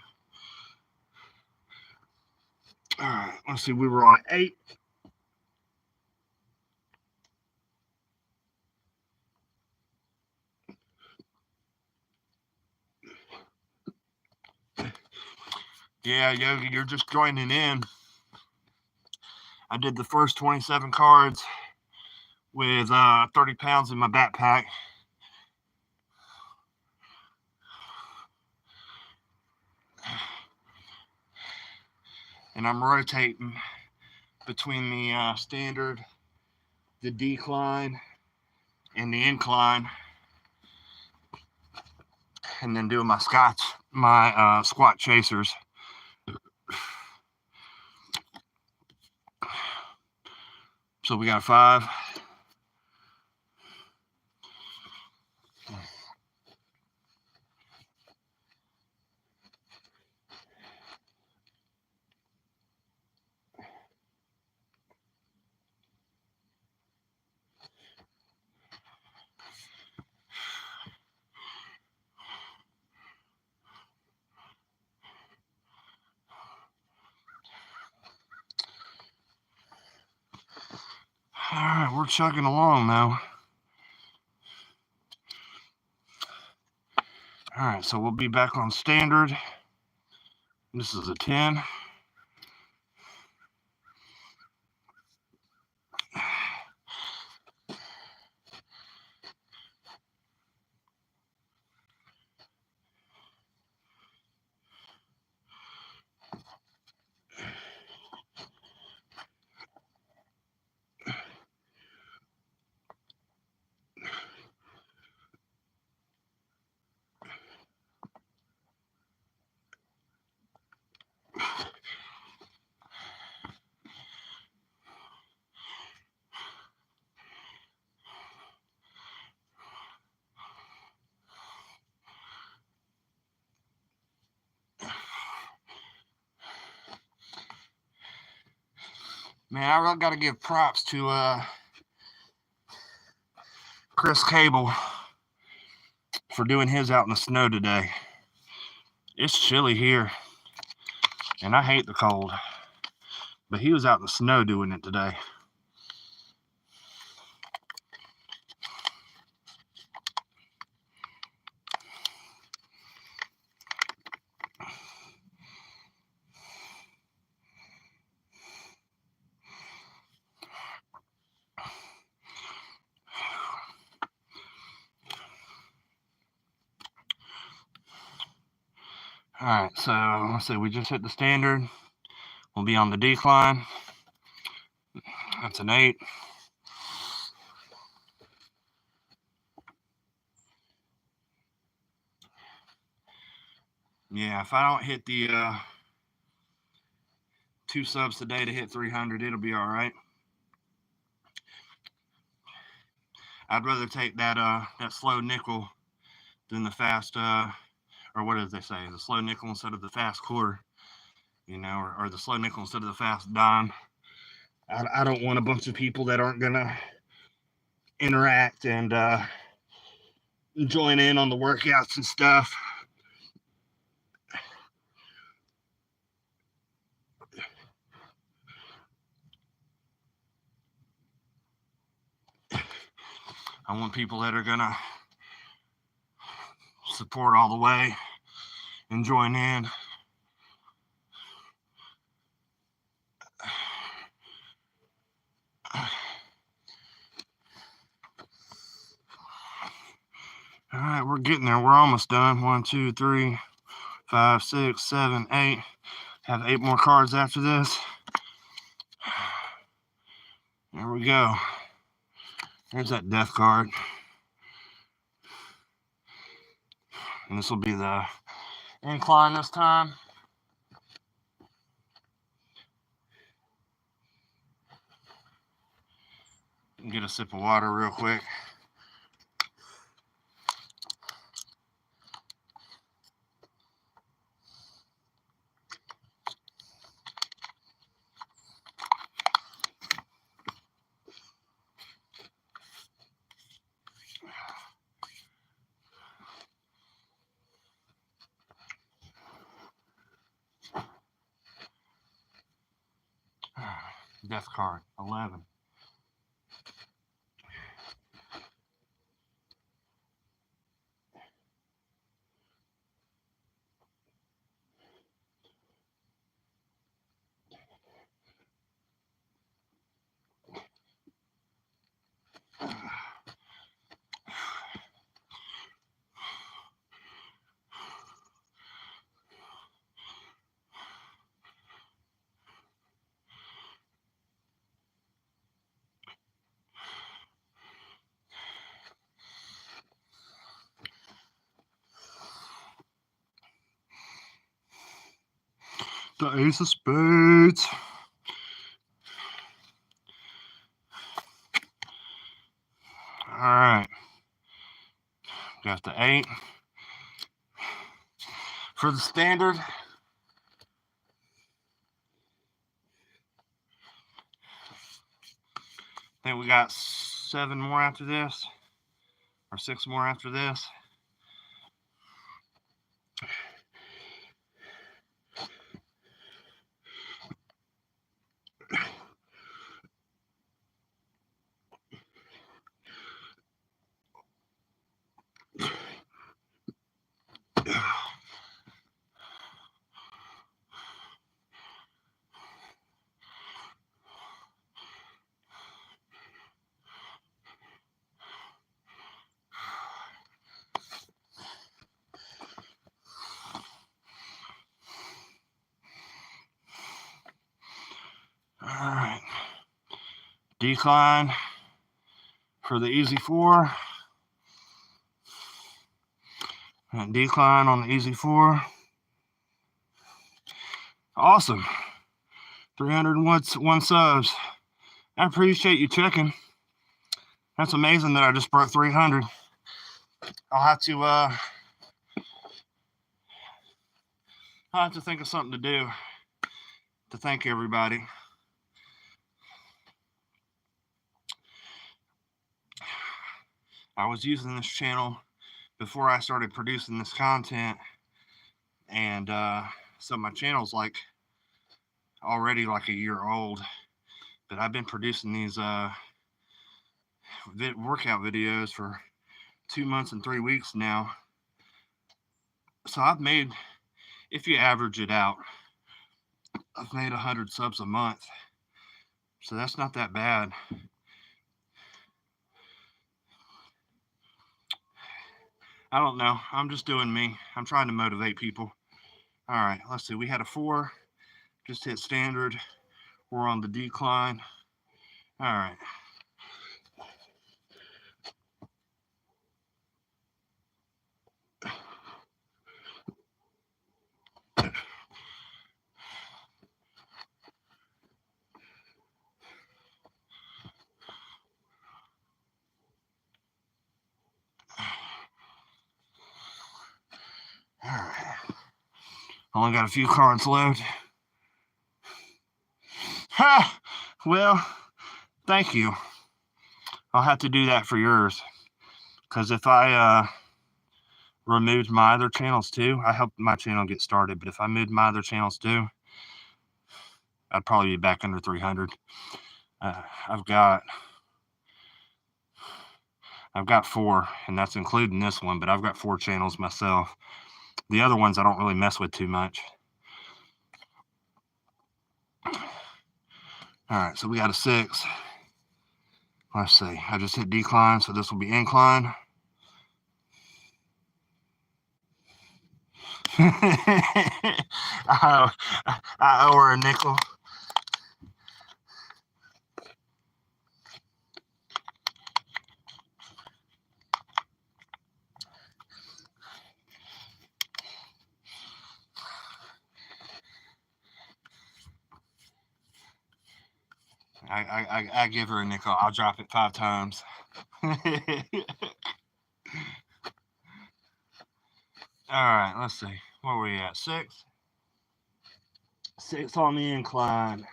All right, let's see. We were on 8. Yeah, Yogi, you're just joining in. I did the first 27 cards with 30 pounds in my backpack. And I'm rotating between the standard, the decline, and the incline, and then doing my squat chasers. So we got 5. All right, we're chugging along now. All right, so we'll be back on standard. This is a 10. Man, I really got to give props to Chris Cable for doing his out in the snow today. It's chilly here, and I hate the cold, but he was out in the snow doing it today. All right, so let's see, we just hit the standard. We'll be on the decline. That's an 8. Yeah, if I don't hit the 2 subs today to hit 300, it'll be all right. I'd rather take that slow nickel than the fast, or what did they say? The slow nickel instead of the fast quarter, or the slow nickel instead of the fast dime. I don't want a bunch of people that aren't gonna interact and join in on the workouts and stuff. I want people that are gonna support all the way and join in. All right, we're getting there. We're almost done. 1, 2, 3, 5, 6, 7, 8. Have 8 more cards after this. There we go. There's that death card. And this will be the incline this time. Get a sip of water real quick. Death card, 11. The Ace of Spades. All right. Got the 8. For the standard, I think we got 7 more after this, or 6 more after this. All right. Decline for the easy 4. And decline on the easy 4. Awesome. 301 subs. I appreciate you checking. That's amazing that I just broke 300. I'll have to think of something to do to thank everybody. I was using this channel before I started producing this content, and so my channel's like already like a year old, but I've been producing these workout videos for 2 months and 3 weeks now. So I've made, if you average it out, I've made 100 subs a month. So that's not that bad. I don't know. I'm just doing me. I'm trying to motivate people. All right, let's see. We had a 4. Just hit standard. We're on the decline. All right. All right. Only got a few cards left. Ha! Well, thank you. I'll have to do that for yours. Because if I removed my other channels too, I helped my channel get started, but if I moved my other channels too, I'd probably be back under 300. I've got 4, and that's including this one, but I've got 4 channels myself. The other ones I don't really mess with too much. All right, so we got a 6. Let's see. I just hit decline, so this will be incline. I owe her a nickel. I give her a nickel. I'll drop it 5 times. All right, let's see. Where were we at? 6? 6 on the incline.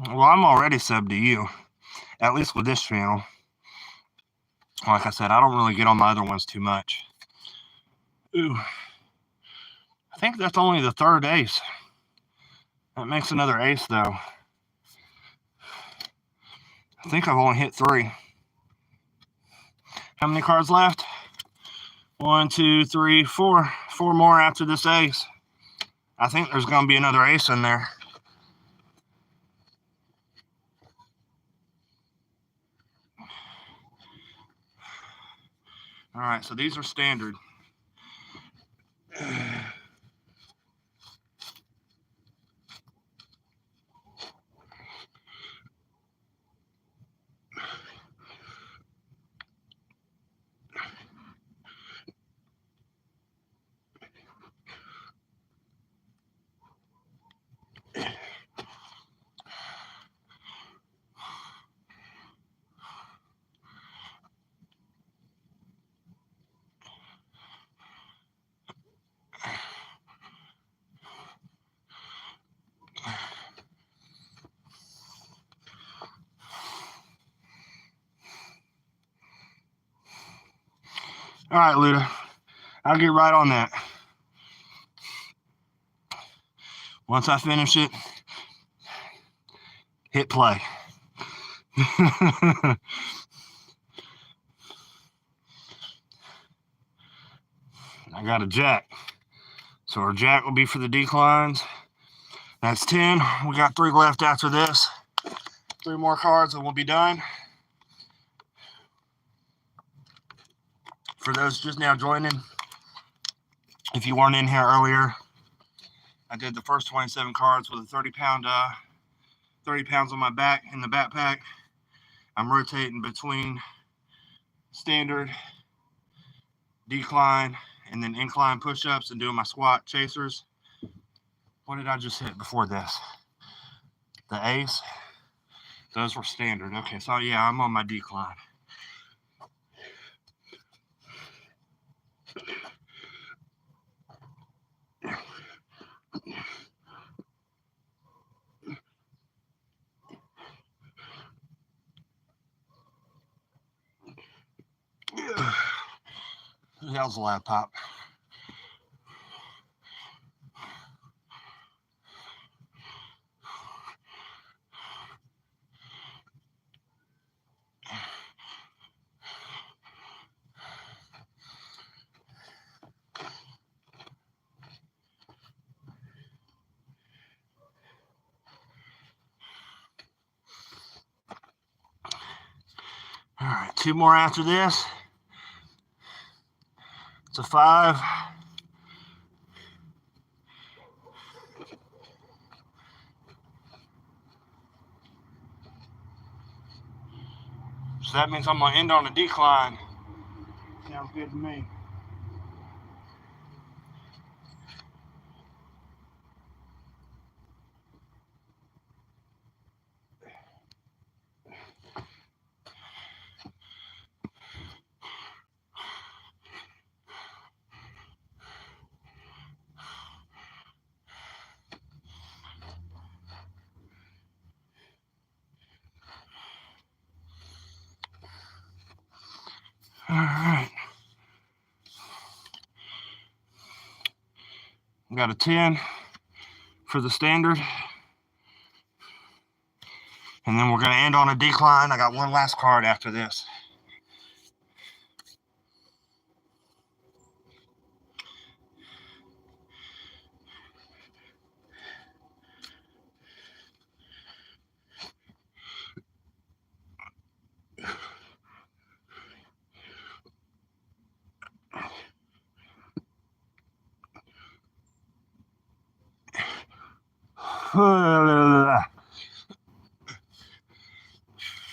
Well, I'm already subbed to you, at least with this channel. Like I said, I don't really get on my other ones too much. Ooh. I think that's only the third ace. That makes another ace, though. I think I've only hit 3. How many cards left? 1, 2, 3, 4. 4 more after this ace. I think there's going to be another ace in there. All right, so these are standard. All right, Luda. I'll get right on that. Once I finish it, hit play. I got a jack. So our jack will be for the declines. That's 10. We got 3 left after this. 3 more cards and we'll be done. For those just now joining, if you weren't in here earlier, I did the first 27 cards with a 30 pounds on my back in the backpack. I'm rotating between standard, decline, and then incline push-ups and doing my squat chasers. What did I just hit before this? The ace? Those were standard. Okay, so yeah, I'm on my decline. That was a laptop. All right, 2 more after this. It's a 5. So that means I'm going to end on a decline. Sounds good to me. All right. We got a 10 for the standard. And then we're going to end on a decline. I got 1 last card after this.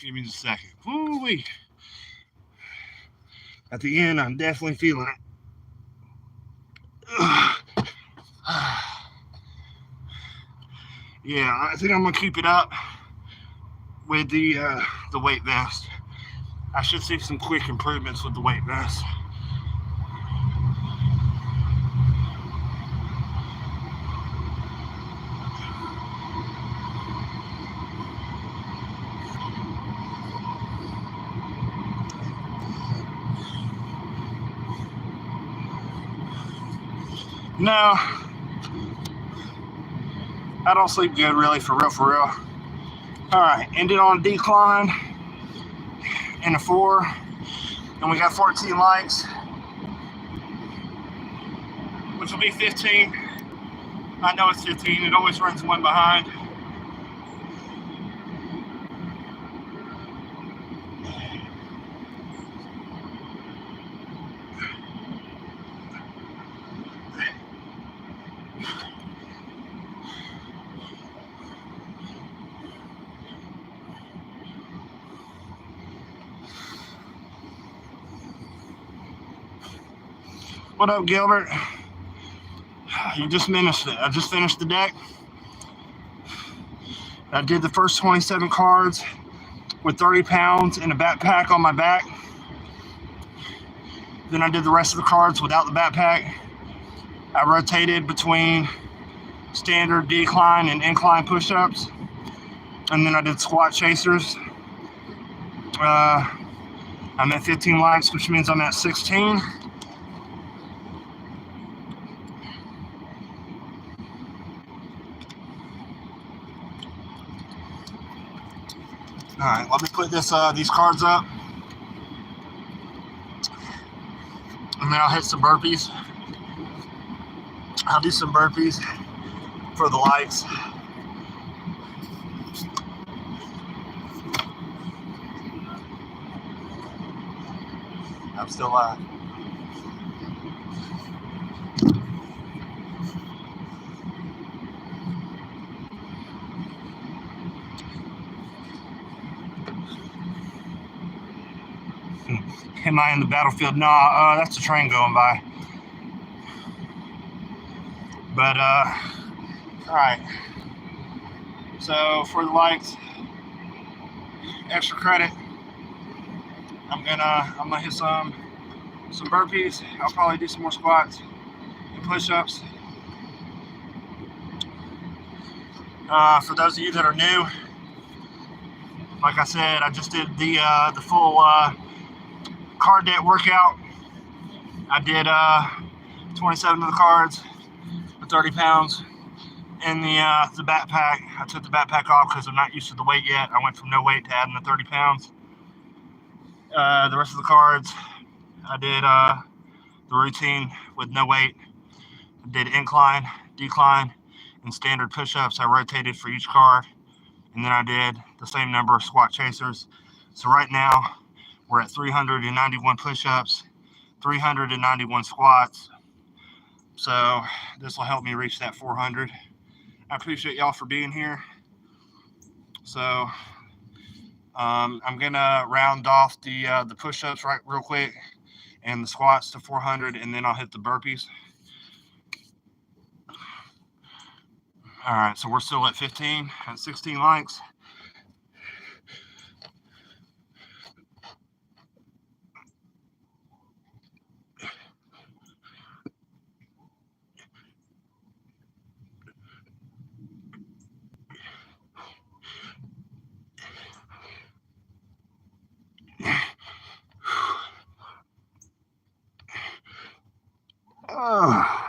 Give me just a second. Woo-wee. At the end, I'm definitely feeling it. Yeah, I think I'm gonna keep it up with the weight vest. I should see some quick improvements with the weight vest. No, I don't sleep good, really, for real, for real. All right, ended on a decline in a 4, and we got 14 likes, which will be 15. I know it's 15. It always runs one behind. What up, Gilbert? You just finished it. I just finished the deck. I did the first 27 cards with 30 pounds in a backpack on my back. Then I did the rest of the cards without the backpack. I rotated between standard, decline, and incline push-ups. And then I did squat chasers. I'm at 15 likes, which means I'm at 16. All right, let me put these cards up, and then I'll hit some burpees. I'll do some burpees for the likes. I'm still live. Am I in the battlefield? No, that's a train going by. But, all right. So for the likes, extra credit, I'm gonna hit some burpees. I'll probably do some more squats and push-ups. For those of you that are new, like I said, I just did the full card deck workout. I did 27 of the cards with 30 pounds in the backpack. I took the backpack off because I'm not used to the weight yet. I went from no weight to adding the 30 pounds. The rest of the cards, I did the routine with no weight. I did incline, decline, and standard push-ups. I rotated for each card, and then I did the same number of squat chasers. So right now, we're at 391 push-ups, 391 squats. So this will help me reach that 400. I appreciate y'all for being here. So I'm gonna round off the push-ups real quick and the squats to 400, and then I'll hit the burpees. All right, so we're still at 15 and 16 likes.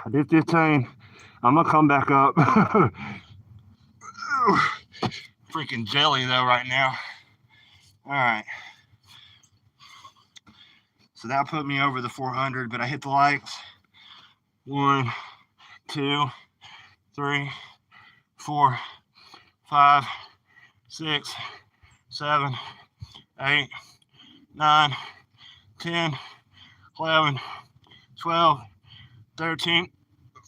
I did 15. I'm gonna come back up. Freaking jelly though right now. All right. So that put me over the 400, but I hit the likes. 1, 2, 3, 4, 5, 6, 7, 8, 9, 10, 11, 12, 13,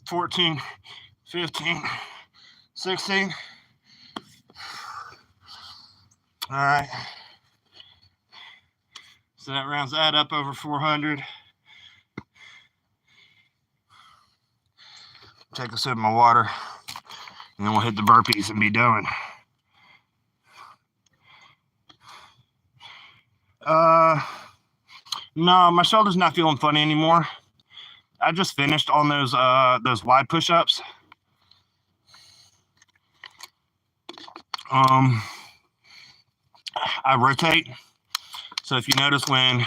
14, 15, 16. All right. So that rounds that up over 400. Take a sip of my water, and then we'll hit the burpees and be done. No, my shoulder's not feeling funny anymore. I just finished on those wide push-ups. I rotate. So if you notice when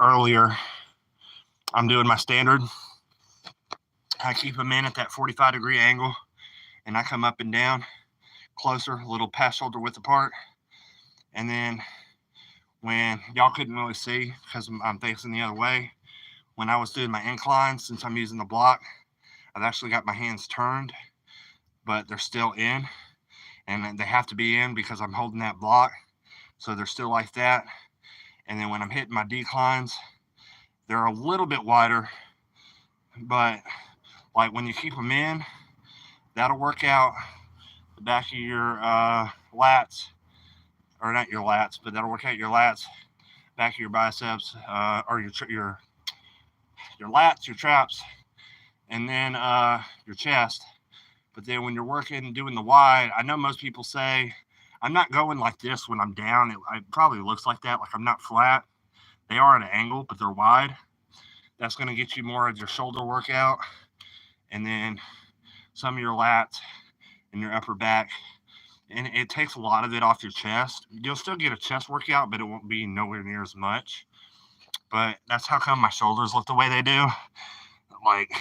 earlier I'm doing my standard, I keep them in at that 45-degree angle, and I come up and down closer, a little past shoulder width apart. And then when y'all couldn't really see because I'm facing the other way, when I was doing my incline, since I'm using the block, I've actually got my hands turned, but they're still in, and they have to be in because I'm holding that block. So they're still like that. And then when I'm hitting my declines, they're a little bit wider, but like when you keep them in, that'll work out the back of your lats, or not your lats, but that'll work out your lats, back of your biceps, or your lats, your traps, and then your chest. But then when you're working, doing the wide, I know most people say, I'm not going like this when I'm down. It probably looks like that, like I'm not flat. They are at an angle, but they're wide. That's going to get you more of your shoulder workout, and then some of your lats and your upper back. And it takes a lot of it off your chest. You'll still get a chest workout, but it won't be nowhere near as much. But that's how come my shoulders look the way they do. Like,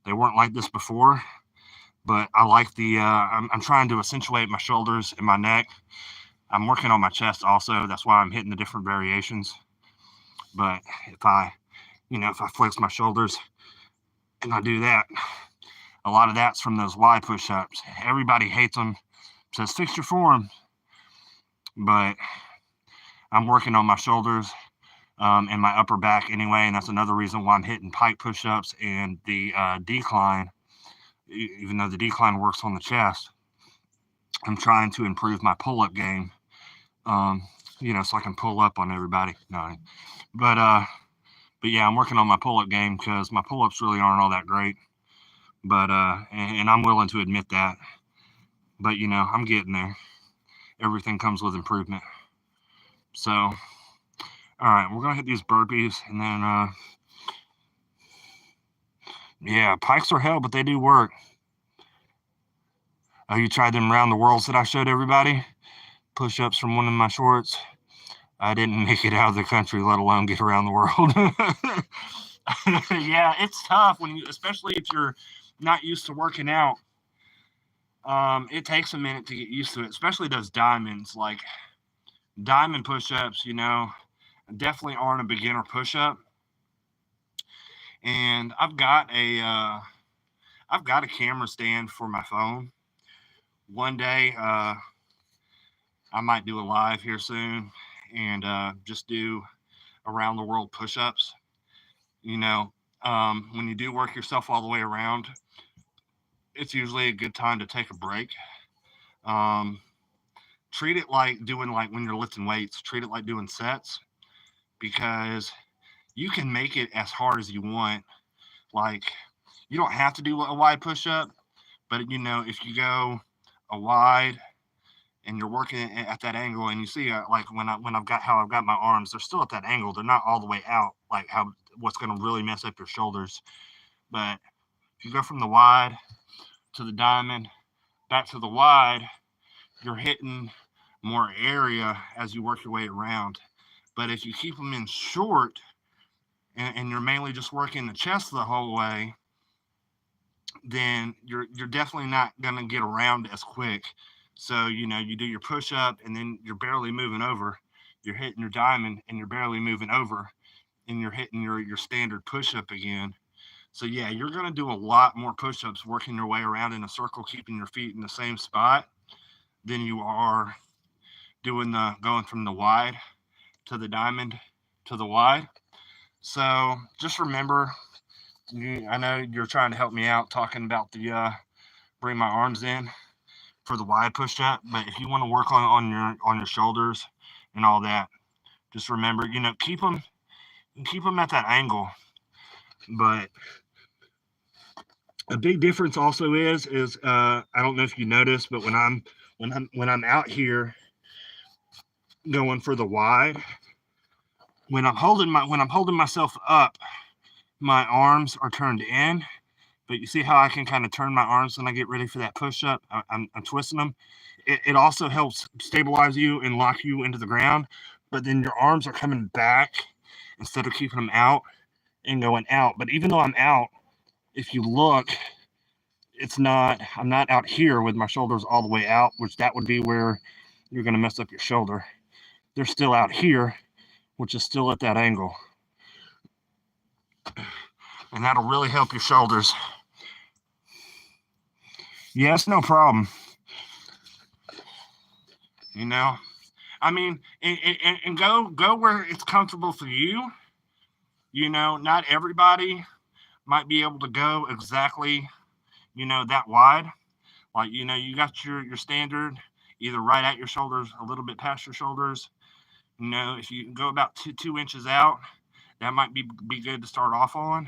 they weren't like this before. But I like the, I'm trying to accentuate my shoulders and my neck. I'm working on my chest also. That's why I'm hitting the different variations. But if I flex my shoulders and I do that, a lot of that's from those Y push-ups. Everybody hates them, says fix your form. But I'm working on my shoulders and my upper back anyway, and that's another reason why I'm hitting pike push-ups and the decline. Even though the decline works on the chest, I'm trying to improve my pull-up game, so I can pull up on everybody. No, but yeah, I'm working on my pull-up game because my pull-ups really aren't all that great. But and I'm willing to admit that. But I'm getting there. Everything comes with improvement. So, all right, we're gonna hit these burpees, and then yeah, pikes are hell, but they do work. Oh, you tried them around the worlds that I showed everybody? Push-ups from one of my shorts. I didn't make it out of the country, let alone get around the world. Yeah, it's tough especially if you're not used to working out. It takes a minute to get used to it, especially those diamonds. Like diamond push-ups, definitely aren't a beginner push-up. And I've got a camera stand for my phone. One day, I might do a live here soon and just do around the world push-ups. When you do work yourself all the way around, it's usually a good time to take a break. Treat it like doing like when you're lifting weights. Treat it like doing sets, because you can make it as hard as you want. Like, you don't have to do a wide push-up, but if you go a wide and you're working at that angle, and you see like when I've got my arms, they're still at that angle. They're not all the way out, like what's going to really mess up your shoulders. But if you go from the wide to the diamond, back to the wide, you're hitting more area as you work your way around. But if you keep them in short and you're mainly just working the chest the whole way, then you're definitely not going to get around as quick. So, you do your push-up and then you're barely moving over. You're hitting your diamond and you're barely moving over, and you're hitting your standard push-up again. So, yeah, you're going to do a lot more push-ups working your way around in a circle, keeping your feet in the same spot, than you are doing going from the wide to the diamond to the wide. So just remember, I know you're trying to help me out talking about the bring my arms in for the wide push-up, but if you want to work on your shoulders and all that, just remember, keep them at that angle. But a big difference also is I don't know if you noticed, but when I'm out here going for the wide, when I'm holding myself up, my arms are turned in. But you see how I can kind of turn my arms when I get ready for that push-up? I'm twisting them. It also helps stabilize you and lock you into the ground. But then your arms are coming back instead of keeping them out and going out. But even though I'm out, if you look, I'm not out here with my shoulders all the way out, which that would be where you're going to mess up your shoulder. They're still out here, which is still at that angle. And that'll really help your shoulders. Yes, no problem. You know, I mean, and go where it's comfortable for you. You know, not everybody might be able to go exactly, that wide. Like, you got your standard either right at your shoulders, a little bit past your shoulders. If you go about 2 inches out, that might be good to start off on,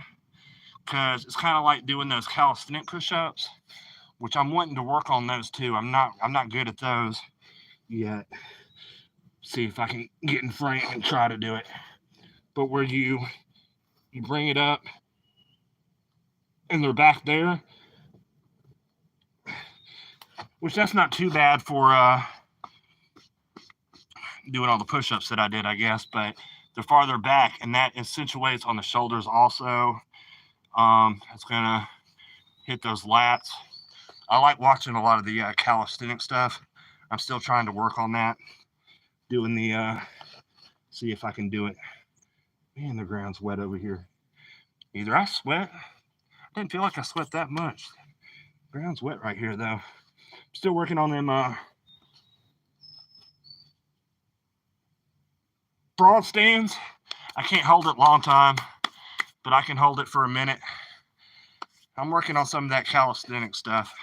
because it's kind of like doing those calisthenic push-ups, which I'm wanting to work on those too. I'm not good at those yet. See if I can get in frame and try to do it. But where you bring it up and they're back there, which that's not too bad for doing all the push-ups that I did, I guess, but they're farther back, and that accentuates on the shoulders also. It's gonna hit those lats. I like watching a lot of the calisthenic stuff. I'm still trying to work on that, doing the see if I can do it. Man, the ground's wet over here. Either I sweat, I didn't feel like I sweat that much. Ground's wet right here though. Still working on them broad stands. I can't hold it long time, but I can hold it for a minute. I'm working on some of that calisthenic stuff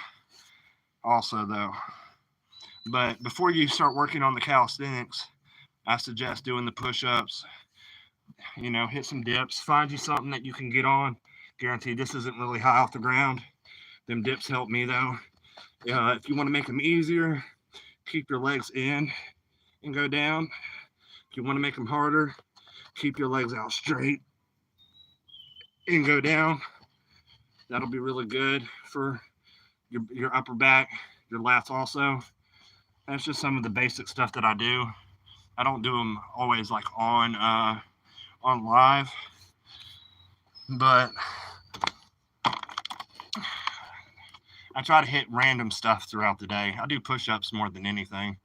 also though. But before you start working on the calisthenics, I suggest doing the push-ups. Hit some dips. Find you something that you can get on. Guaranteed this isn't really high off the ground. Them dips help me though. If you want to make them easier, keep your legs in and go down. If you want to make them harder, keep your legs out straight and go down. That'll be really good for your upper back, your lats also. That's just some of the basic stuff that I do. I don't do them always like on live, but I try to hit random stuff throughout the day. I do push-ups more than anything.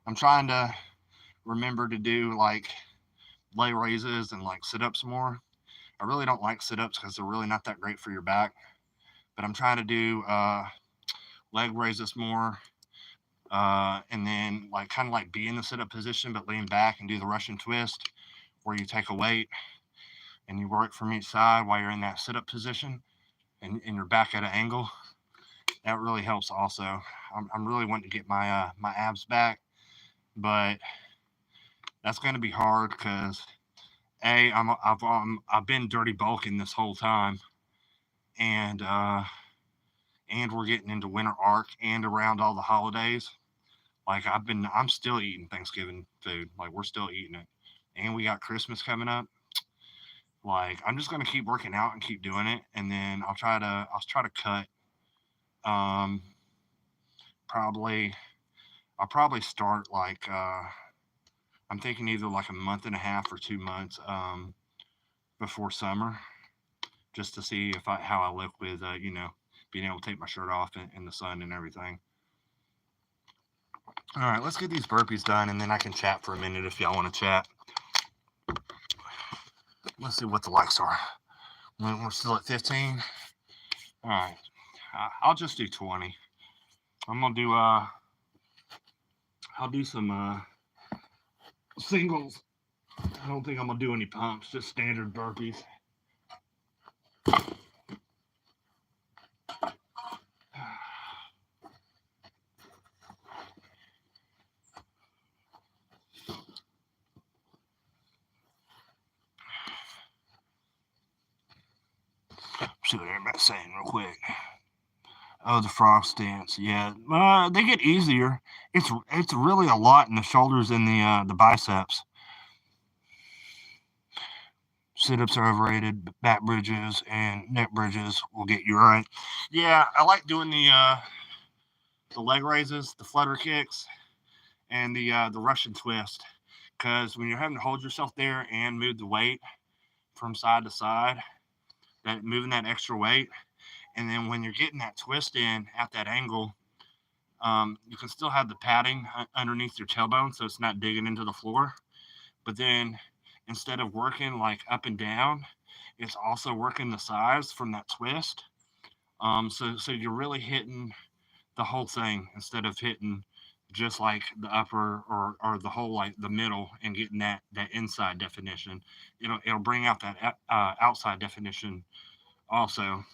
I'm trying to remember to do like leg raises and like sit-ups more. I really don't like sit-ups because they're really not that great for your back, but I'm trying to do leg raises more, and then like kind of like be in the sit-up position but lean back and do the Russian twist, where you take a weight and you work from each side while you're in that sit-up position and you're back at an angle. That really helps also. I'm really wanting to get my my abs back, but that's going to be hard because I've been dirty bulking this whole time, and we're getting into winter arc and around all the holidays. Like I'm still eating Thanksgiving food. Like we're still eating it, and we got Christmas coming up. Like I'm just gonna keep working out and keep doing it, and then I'll try to cut. Um, I'll probably start like I'm thinking either like a month and a half or 2 months before summer, just to see how I look with being able to take my shirt off in the sun and everything. All right, let's get these burpees done, and then I can chat for a minute if y'all want to chat. Let's see what the likes are. We're still at 15. All right, I'll just do 20. I'm gonna do I'll do some singles. I don't think I'm gonna do any pumps, just standard burpees. See what everybody's saying real quick. Oh, the frog stance. Yeah, they get easier. It's really a lot in the shoulders and the biceps. Sit-ups are overrated. Back bridges and neck bridges will get you right. Yeah, I like doing the leg raises, the flutter kicks, and the Russian twist, because when you're having to hold yourself there and move the weight from side to side, moving that extra weight. And then when you're getting that twist in at that angle, you can still have the padding underneath your tailbone so it's not digging into the floor. But then instead of working like up and down, it's also working the sides from that twist. So you're really hitting the whole thing instead of hitting just like the upper or the whole like the middle and getting that inside definition. It'll bring out that outside definition also.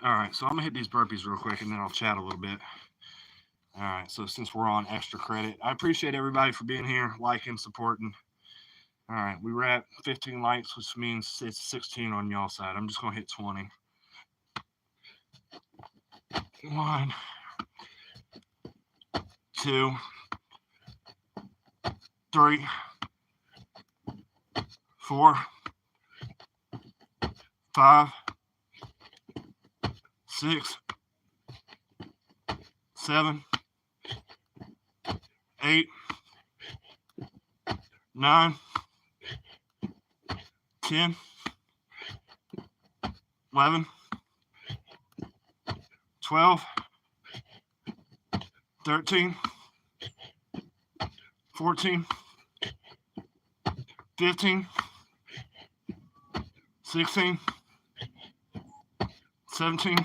All right, so I'm gonna hit these burpees real quick and then I'll chat a little bit. All right, so since we're on extra credit, I appreciate everybody for being here, liking, supporting. All right, we were at 15 likes, which means it's 16 on y'all side. I'm just gonna hit 20. 1, 2, 3, 4, 5, 6, 7, 8, 9, 10, 11, 12, 13, 14, 15, 16, 17,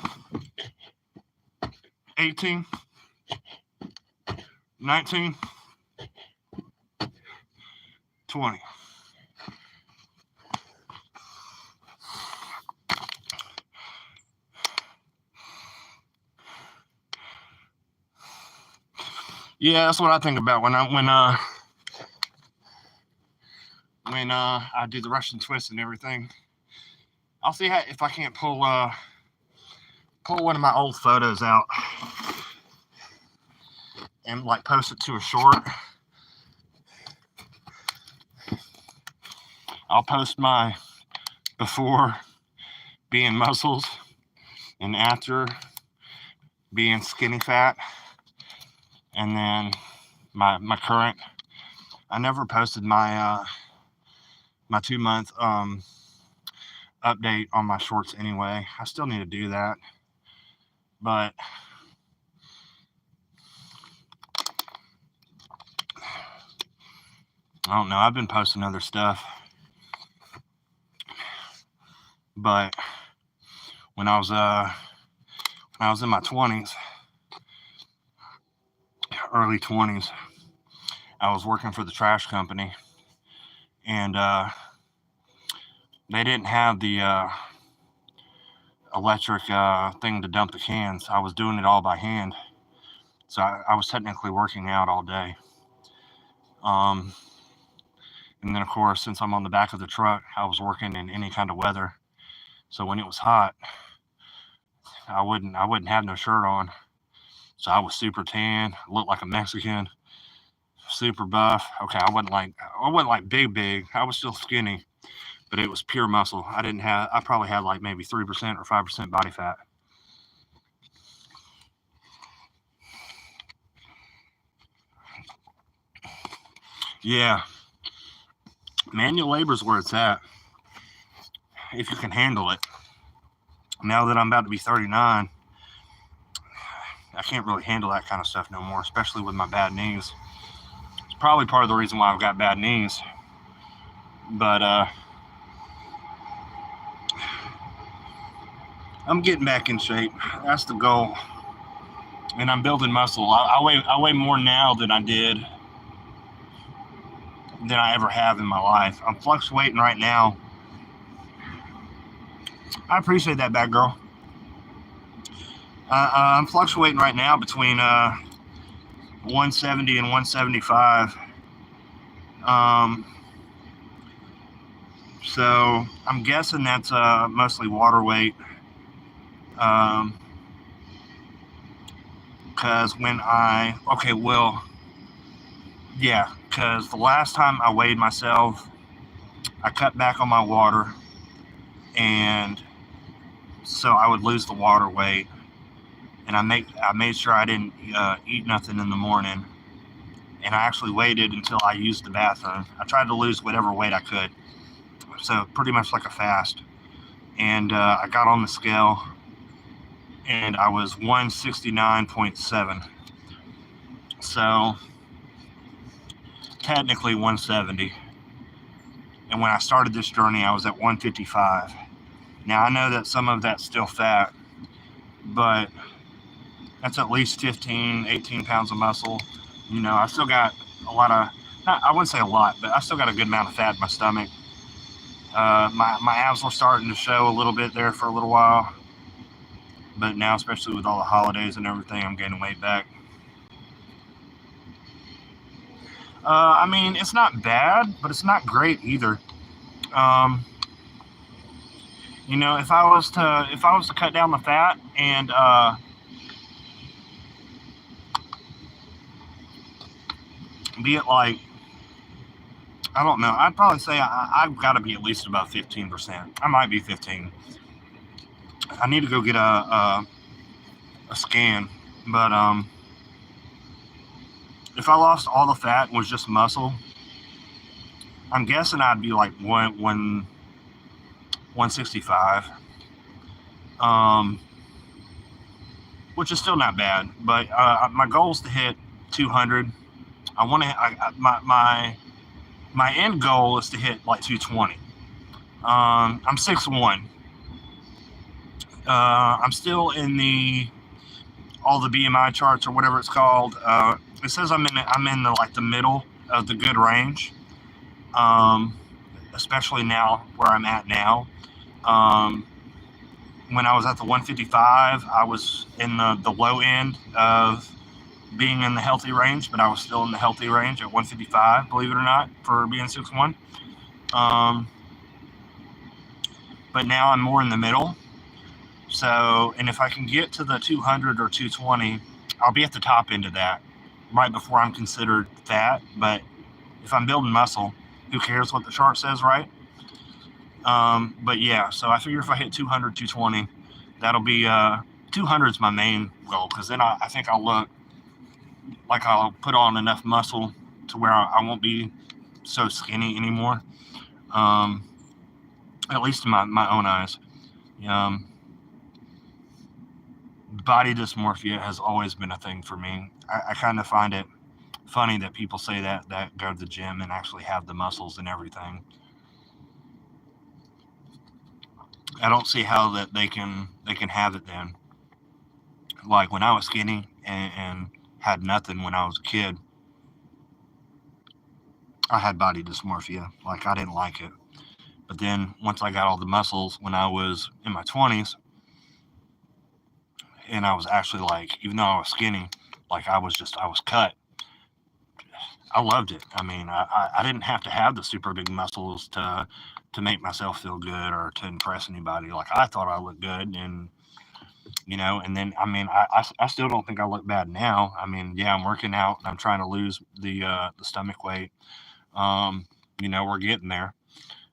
18, 19, 20. Yeah, that's what I think about when I do the Russian twist and everything. I'll see if I can't pull one of my old photos out and like post it to a short. I'll post my before being muscles and after being skinny fat, and then my current. I never posted my 2-month update on my shorts anyway. I still need to do that, but I don't know. I've been posting other stuff, but when I was in my 20s, early 20s, I was working for the trash company, and they didn't have the electric thing to dump the cans. I was doing it all by hand, so I was technically working out all day. And then of course, since I'm on the back of the truck, I was working in any kind of weather. So when it was hot, I wouldn't have no shirt on. So I was super tan, looked like a Mexican, super buff. Okay, I wasn't like big. I was still skinny, but it was pure muscle. I probably had like maybe 3% or 5% body fat. Yeah. Manual labor is where it's at, if you can handle it. Now that I'm about to be 39, I can't really handle that kind of stuff no more, especially with my bad knees. It's probably part of the reason why I've got bad knees. But I'm getting back in shape. That's the goal. And I'm building muscle. I weigh more now than I ever have in my life. I'm fluctuating right now. I appreciate that, bad girl. I'm fluctuating right now between 170 and 175. So I'm guessing that's mostly water weight. Because because the last time I weighed myself, I cut back on my water, and so I would lose the water weight. And I made sure I didn't eat nothing in the morning, and I actually waited until I used the bathroom. I tried to lose whatever weight I could. so pretty much like a fast. And I got on the scale, and I was 169.7. So technically 170. And when I started this journey, I was at 155. Now I know that some of that's still fat, but that's at least 15, 18 pounds of muscle. You know, I still got a lot of, I wouldn't say a lot, but I still got a good amount of fat in my stomach. My abs were starting to show a little bit there for a little while. But now, especially with all the holidays and everything, I'm gaining weight back. I mean, it's not bad, but it's not great either. You know, if I was to cut down the fat and be at like, I don't know, I'd probably say I've got to be at least about 15%. I might be 15. I need to go get a scan, but if I lost all the fat and was just muscle, I'm guessing I'd be like 165, which is still not bad. But my goal is to hit 200. I want to. My end goal is to hit like 220. I'm 6'1". I'm still in all the BMI charts or whatever it's called. It says I'm in the like the middle of the good range. Especially now where I'm at now. When I was at the 155, I was in the low end of being in the healthy range, but I was still in the healthy range at 155, believe it or not, for being 6'1". But now I'm more in the middle. So, and if I can get to the 200 or 220, I'll be at the top end of that, right before I'm considered fat. But if I'm building muscle, who cares what the chart says, right? But yeah, so I figure if I hit 200, 220, that'll be 200 is my main goal, because then I think I'll look like I'll put on enough muscle to where I won't be so skinny anymore. At least in my own eyes. Body dysmorphia has always been a thing for me. I kind of find it funny that people say that go to the gym and actually have the muscles and everything. I don't see how that they can have it then. Like when I was skinny and had nothing when I was a kid, I had body dysmorphia. Like I didn't like it. But then once I got all the muscles when I was in my 20s, and I was actually like, even though I was skinny, like I was cut. I loved it. I mean, I didn't have to have the super big muscles to make myself feel good or to impress anybody. Like I thought I looked good, and and then I mean, I still don't think I look bad now. I mean, yeah, I'm working out and I'm trying to lose the stomach weight. We're getting there.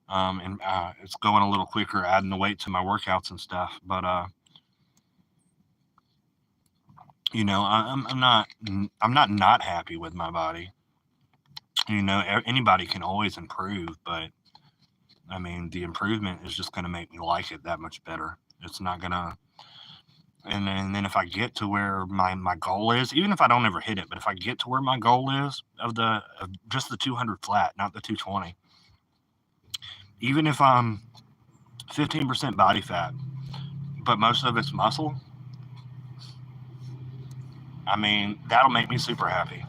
And it's going a little quicker, adding the weight to my workouts and stuff. But I'm not happy with my body. Anybody can always improve, but I mean, the improvement is just going to make me like it that much better. It's not gonna. And then if I get to where my goal is, even if I don't ever hit it, but if I get to where my goal is of just the 200 flat, not the 220, even if I'm 15% body fat, but most of it's muscle, I mean, that'll make me super happy.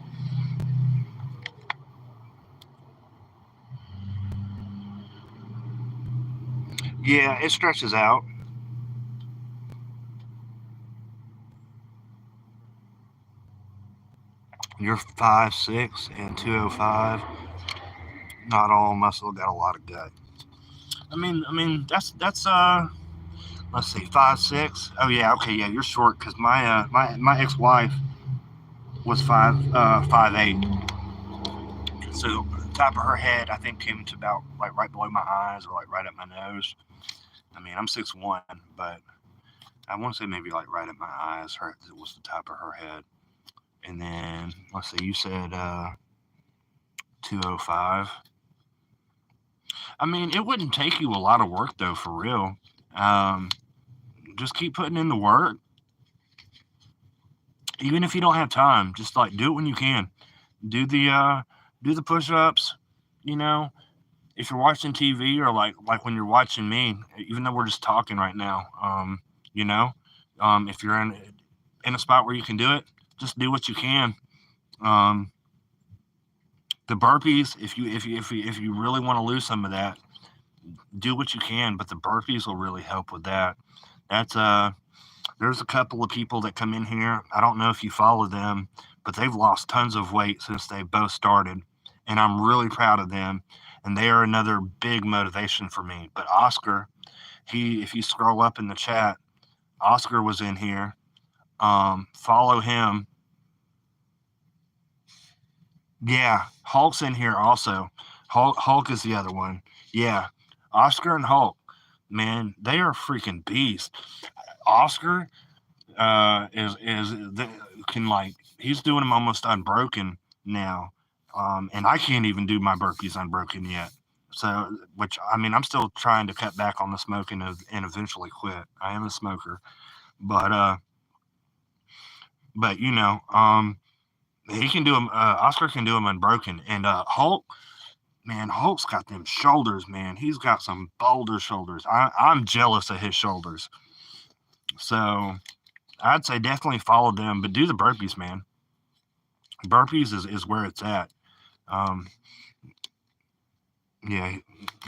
Yeah, it stretches out. You're 5'6" and 205. Not all muscle, got a lot of gut. I mean, that's let's see, 5'6". Oh yeah, okay, yeah, you're short because my ex-wife was 5'8". So the top of her head, I think, came to about like right below my eyes or like right at my nose. I mean, I'm 6'1", but I want to say maybe like right at my eyes. It was the top of her head. And then let's see, you said 205. I mean, it wouldn't take you a lot of work though, for real. Just keep putting in the work. Even if you don't have time, just like do it when you can. Do the uh, do the push-ups. You know, if you're watching TV or like when you're watching me, even though we're just talking right now, you know, if you're in a spot where you can do it, just do what you can. Um, the burpees, if you really want to lose some of that, do what you can. But the burpees will really help with that. That's There's a couple of people that come in here. I don't know if you follow them, but they've lost tons of weight since they both started, and I'm really proud of them. And they are another big motivation for me. But Oscar, if you scroll up in the chat, Oscar was in here. Follow him. Yeah, Hulk's in here also. Hulk is the other one. Yeah, Oscar and Hulk, man, they are freaking beasts. Oscar is can like he's doing them almost unbroken now, and I can't even do my burpees unbroken yet. So, which I mean, I'm still trying to cut back on the smoking and eventually quit. I am a smoker, but you know, he can do them. Oscar can do them unbroken, and Hulk. Man, Hulk's got them shoulders, man. He's got some boulder shoulders. I'm jealous of his shoulders. So I'd say definitely follow them, but do the burpees, man. Burpees is where it's at. Um, yeah,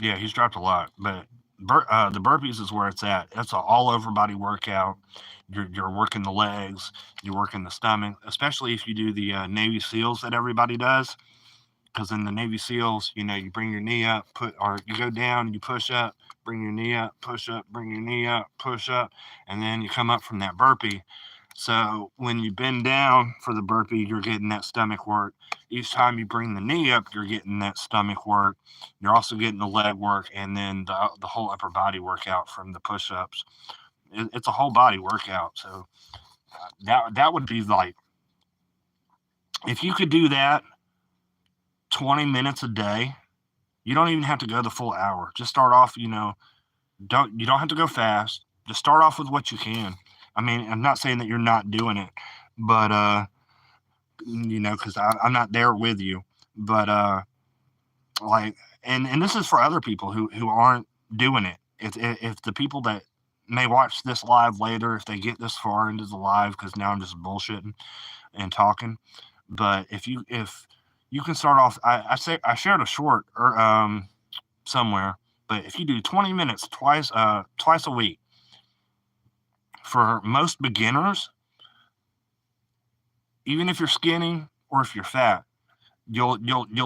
yeah, he's dropped a lot, but the burpees is where it's at. That's an all over body workout. You're working the legs, you're working the stomach, especially if you do the Navy SEALs that everybody does. Because in the Navy SEALs, you know, you bring your knee up, or you go down, you push up, bring your knee up, push up, bring your knee up, push up, and then you come up from that burpee. So when you bend down for the burpee, you're getting that stomach work. Each time you bring the knee up, you're getting that stomach work. You're also getting the leg work, and then the whole upper body workout from the push-ups. It's a whole body workout. So that would be like, if you could do that 20 minutes a day, you don't even have to go the full hour. Just start off, you don't have to go fast. Just start off with what you can. I mean, I'm not saying that you're not doing it, but because I'm not there with you. But like, and this is for other people who aren't doing it. If the people that may watch this live later, if they get this far into the live, because now I'm just bullshitting and talking. But if you can start off, I shared a short or somewhere, but if you do 20 minutes twice a week, for most beginners, even if you're skinny or if you're fat, you'll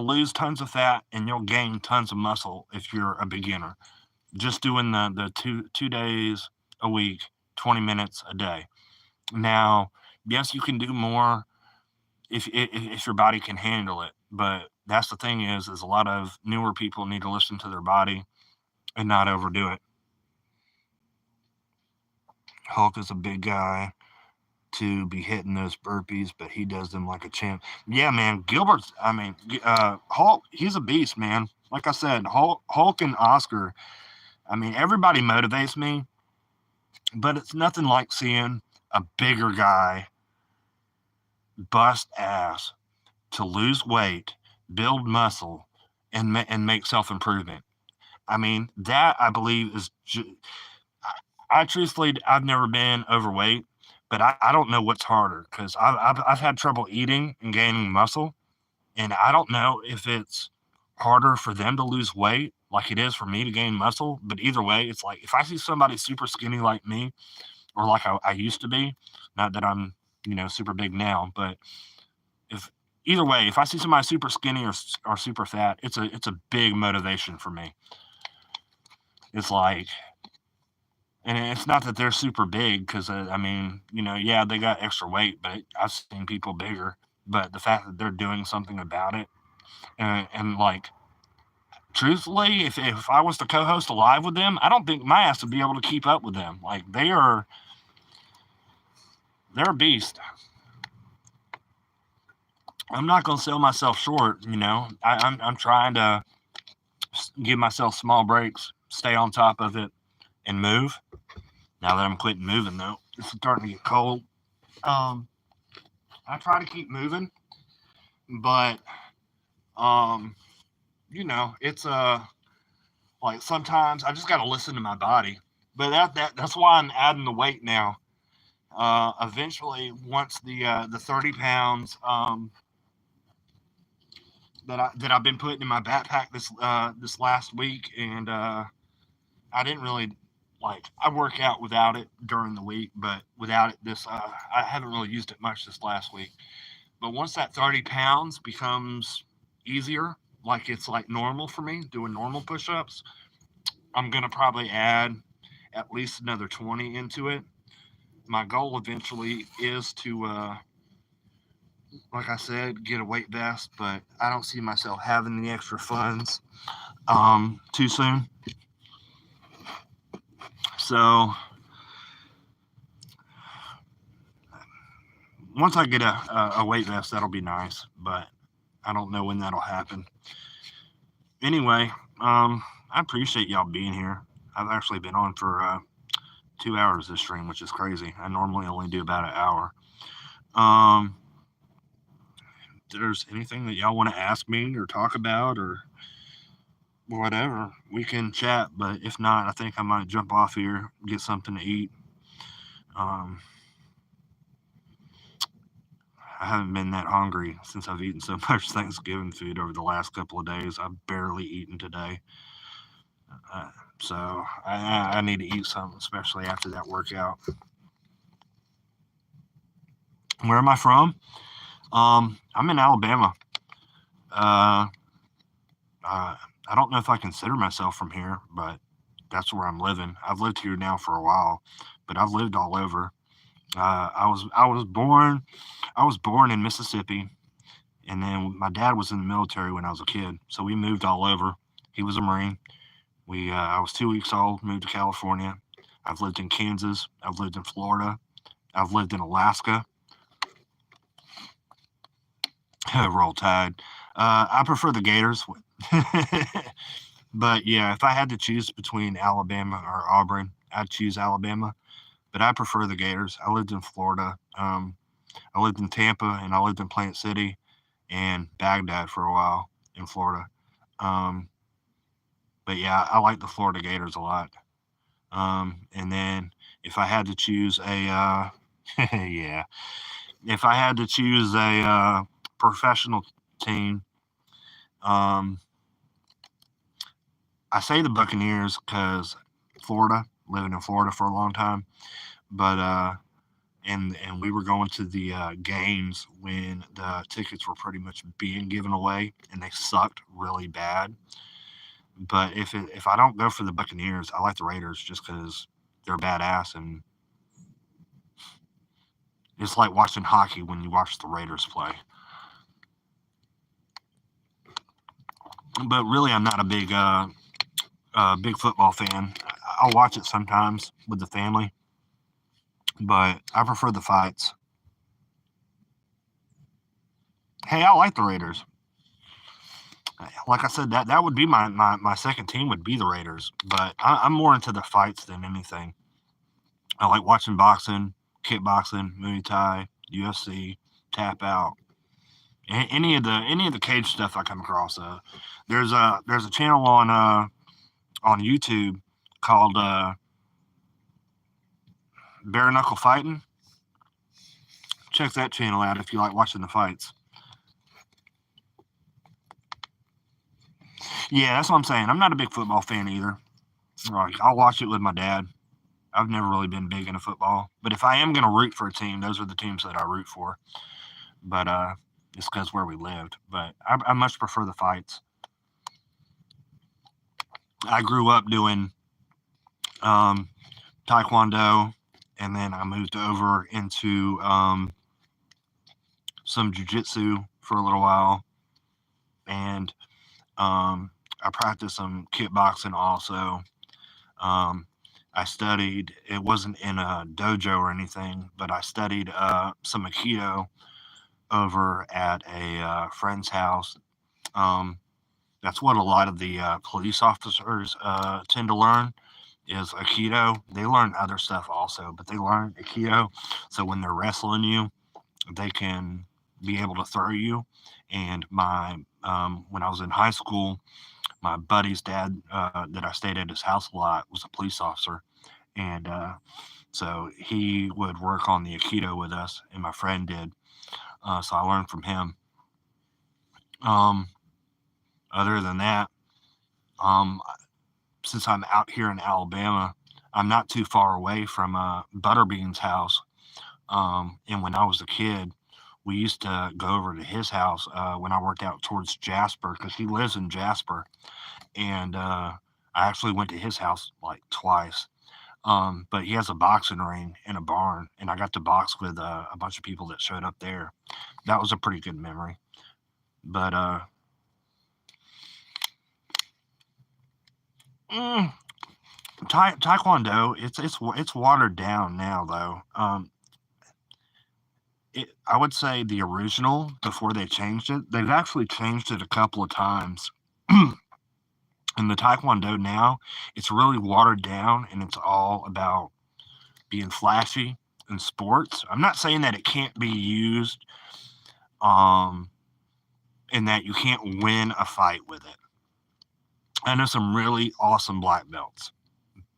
lose tons of fat and you'll gain tons of muscle if you're a beginner. Just doing the two days a week, 20 minutes a day. Now, yes, you can do more if your body can handle it, but that's the thing is a lot of newer people need to listen to their body and not overdo it. Hulk is a big guy to be hitting those burpees, but he does them like a champ. Yeah, man. Hulk, he's a beast, man. Like I said, Hulk and Oscar, I mean, everybody motivates me, but it's nothing like seeing a bigger guy bust ass to lose weight, build muscle, and make self improvement. I mean, that I believe is. I truthfully, I've never been overweight, but I don't know what's harder because I've had trouble eating and gaining muscle, and I don't know if it's harder for them to lose weight like it is for me to gain muscle. But either way, it's like if I see somebody super skinny like me, or like I used to be, not that I'm super big now, but if either way, if I see somebody super skinny or super fat, it's a big motivation for me. It's like, and it's not that they're super big because I mean, yeah, they got extra weight, but I've seen people bigger. But the fact that they're doing something about it, and like, truthfully, if I was to co-host a live with them, I don't think my ass would be able to keep up with them. Like they're a beast. I'm not gonna sell myself short. I'm trying to give myself small breaks, stay on top of it, and move. Now that I'm quitting moving, though, it's starting to get cold. I try to keep moving, but um, it's like sometimes I just got to listen to my body. But that's why I'm adding the weight now. Eventually, once the 30 pounds that I've been putting in my backpack this last week, and I didn't really like I work out without it during the week, but without it I haven't really used it much this last week. But once that 30 pounds becomes easier, like it's like normal for me doing normal push-ups, I'm gonna probably add at least another 20 into it. My goal eventually is to like I said, get a weight vest, but I don't see myself having the extra funds too soon. So once I get a weight vest, that'll be nice, but I don't know when that'll happen. Anyway, I appreciate y'all being here. I've actually been on for 2 hours this stream, which is crazy. I normally only do about an hour. If there's anything that y'all want to ask me or talk about or whatever, we can chat. But if not, I think I might jump off here, get something to eat. I haven't been that hungry since I've eaten so much Thanksgiving food over the last couple of days. I've barely eaten today. So I need to eat something, especially after that workout. Where am I from? I'm in Alabama. I don't know if I consider myself from here, but that's where I'm living. I've lived here now for a while, but I've lived all over. I was born in Mississippi, and then my dad was in the military when I was a kid, so we moved all over. He was a Marine. I was 2 weeks old, moved to California. I've lived in Kansas. I've lived in Florida. I've lived in Alaska. Roll Tide. I prefer the Gators. But yeah, if I had to choose between Alabama or Auburn, I'd choose Alabama. But I prefer the Gators. I lived in Florida. I lived in Tampa, and I lived in Plant City and Baghdad for a while in Florida. But yeah, I like the Florida Gators a lot. And then if I had to choose a yeah, if I had to choose a professional team, I say the Buccaneers because Florida, living in Florida for a long time, but and we were going to the games when the tickets were pretty much being given away, and they sucked really bad. But if I don't go for the Buccaneers, I like the Raiders just because they're badass, and it's like watching hockey when you watch the Raiders play. But really, I'm not a big football fan. I'll watch it sometimes with the family, but I prefer the fights. Hey, I like the Raiders. Like I said, that would be my second team would be the Raiders, but I'm more into the fights than anything. I like watching boxing, kickboxing, Muay Thai, UFC, tap out, any of the cage stuff I come across. There's a channel on YouTube called Bare Knuckle Fighting. Check that channel out if you like watching the fights. Yeah, that's what I'm saying. I'm not a big football fan either. Like, I'll watch it with my dad. I've never really been big into football, but if I am going to root for a team, those are the teams that I root for. But it's because where we lived. But I much prefer the fights. I grew up doing Taekwondo, and then I moved over into some jiu-jitsu for a little while, and I practiced some kickboxing also. I studied, it wasn't in a dojo or anything, but I studied some Aikido over at a friend's house. That's what a lot of the police officers tend to learn is Aikido. They learn other stuff also, but they learn Aikido. So when they're wrestling you, they can be able to throw you. And when I was in high school, my buddy's dad that I stayed at his house a lot was a police officer, and so he would work on the Aikido with us, and my friend did. So I learned from him. Um, Other than that, um, since I'm out here in Alabama, I'm not too far away from Butterbean's house. And when I was a kid, we used to go over to his house when I worked out towards Jasper because he lives in Jasper. And I actually went to his house like twice. But he has a boxing ring and a barn, and I got to box with a bunch of people that showed up there. That was a pretty good memory. But mm, Taekwondo, it's watered down now though. I would say the original before they changed it. They've actually changed it a couple of times. In the Taekwondo now, it's really watered down, and it's all about being flashy in sports. I'm not saying that it can't be used, um, and that you can't win a fight with it. I know some really awesome black belts,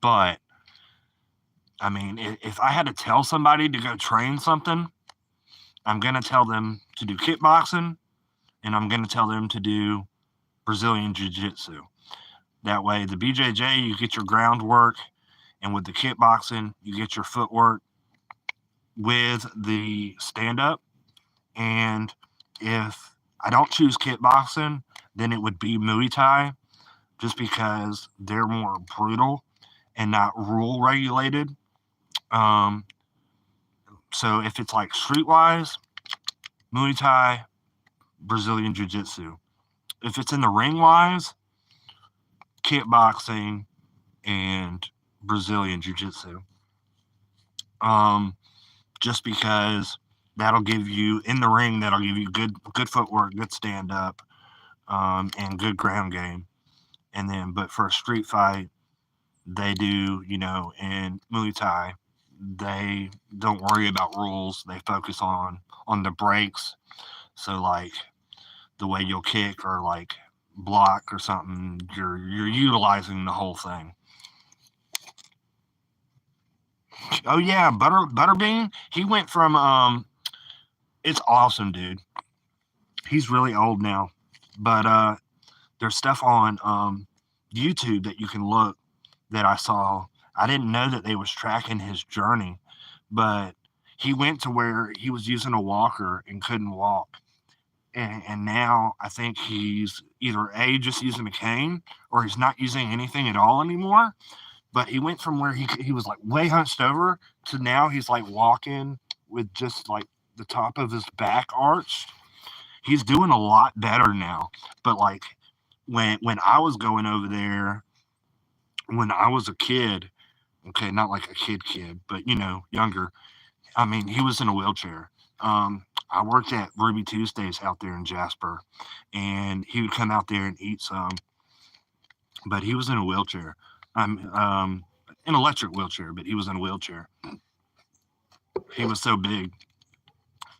but I mean, if I had to tell somebody to go train something, I'm going to tell them to do kickboxing, and I'm going to tell them to do Brazilian Jiu Jitsu. That way, the BJJ, you get your groundwork, and with the kickboxing, you get your footwork with the stand up. And if I don't choose kickboxing, then it would be Muay Thai just because they're more brutal and not rule regulated. Um, so if it's like streetwise, Muay Thai, Brazilian Jiu Jitsu. If it's in the ring wise, kickboxing and Brazilian Jiu Jitsu. Just because that'll give you in the ring, that'll give you good footwork, good stand up, and good ground game. And then, but for a street fight, they do, in Muay Thai, they don't worry about rules. They focus on the breaks. So like the way you'll kick or like block or something, you're utilizing the whole thing. Oh yeah, Butterbean. He went from it's awesome, dude. He's really old now, but there's stuff on YouTube that you can look that I saw. I didn't know that they was tracking his journey, but he went to where he was using a walker and couldn't walk. And now I think he's either A, just using a cane, or he's not using anything at all anymore. But he went from where he was like way hunched over to now he's like walking with just like the top of his back arched. He's doing a lot better now. But like when I was going over there when I was a kid, okay, not like a kid, but younger. I mean, he was in a wheelchair. I worked at Ruby Tuesdays out there in Jasper, and he would come out there and eat some, but he was in a wheelchair. I'm an electric wheelchair, but he was in a wheelchair. He was so big,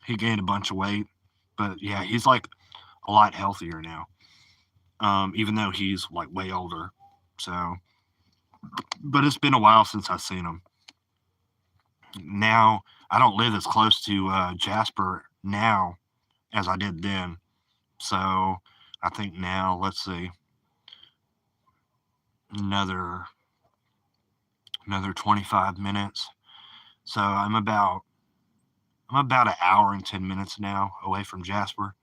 he gained a bunch of weight, but yeah, he's like a lot healthier now. Even though he's like way older. So, but it's been a while since I've seen him. Now I don't live as close to Jasper now as I did then. So I think now, let's see, another 25 minutes. So I'm about an hour and 10 minutes now away from Jasper.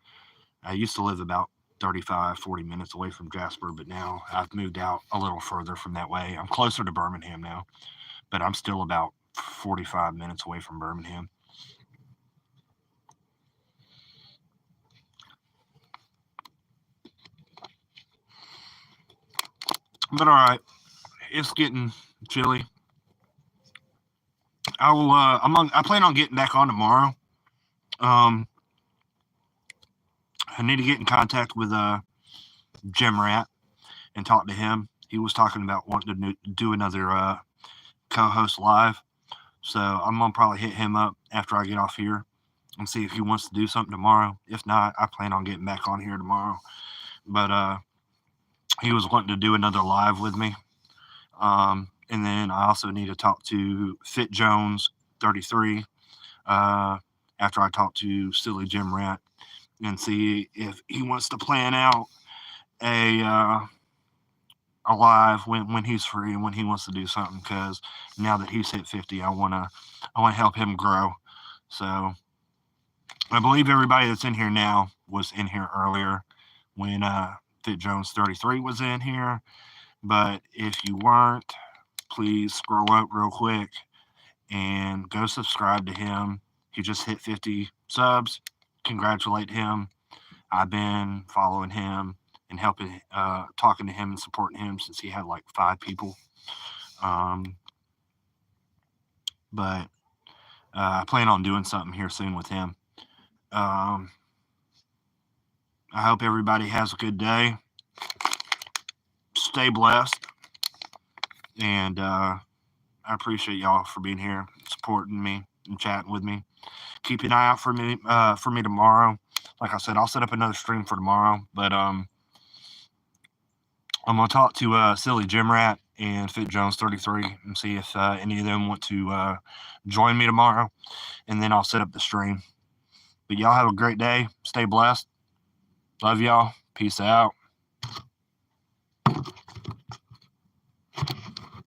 I used to live about 35-40 minutes away from Jasper, but now I've moved out a little further from that way. I'm closer to Birmingham now, but I'm still about 45 minutes away from Birmingham. But all right, it's getting chilly. I plan on getting back on tomorrow. Um, I need to get in contact with Jim Rat and talk to him. He was talking about wanting to do another co-host live. So I'm gonna probably hit him up after I get off here and see if he wants to do something tomorrow. If not, I plan on getting back on here tomorrow. But he was wanting to do another live with me. And then I also need to talk to Fit Jones 33 after I talk to Silly Jim Rat and see if he wants to plan out a live when he's free and when he wants to do something. Because now that he's hit 50, I wanna help him grow. So I believe everybody that's in here now was in here earlier when Fit Jones 33 was in here. But if you weren't, please scroll up real quick and go subscribe to him. He just hit 50 subs. Congratulate him. I've been following him and helping, talking to him and supporting him since he had like 5 people. But I plan on doing something here soon with him. I hope everybody has a good day. Stay blessed. And I appreciate y'all for being here, supporting me and chatting with me. Keep an eye out for me tomorrow. Like I said, I'll set up another stream for tomorrow. But I'm gonna talk to Silly Jim Rat and Fit Jones 33 and see if any of them want to join me tomorrow, and then I'll set up the stream. But y'all have a great day. Stay blessed. Love y'all. Peace out.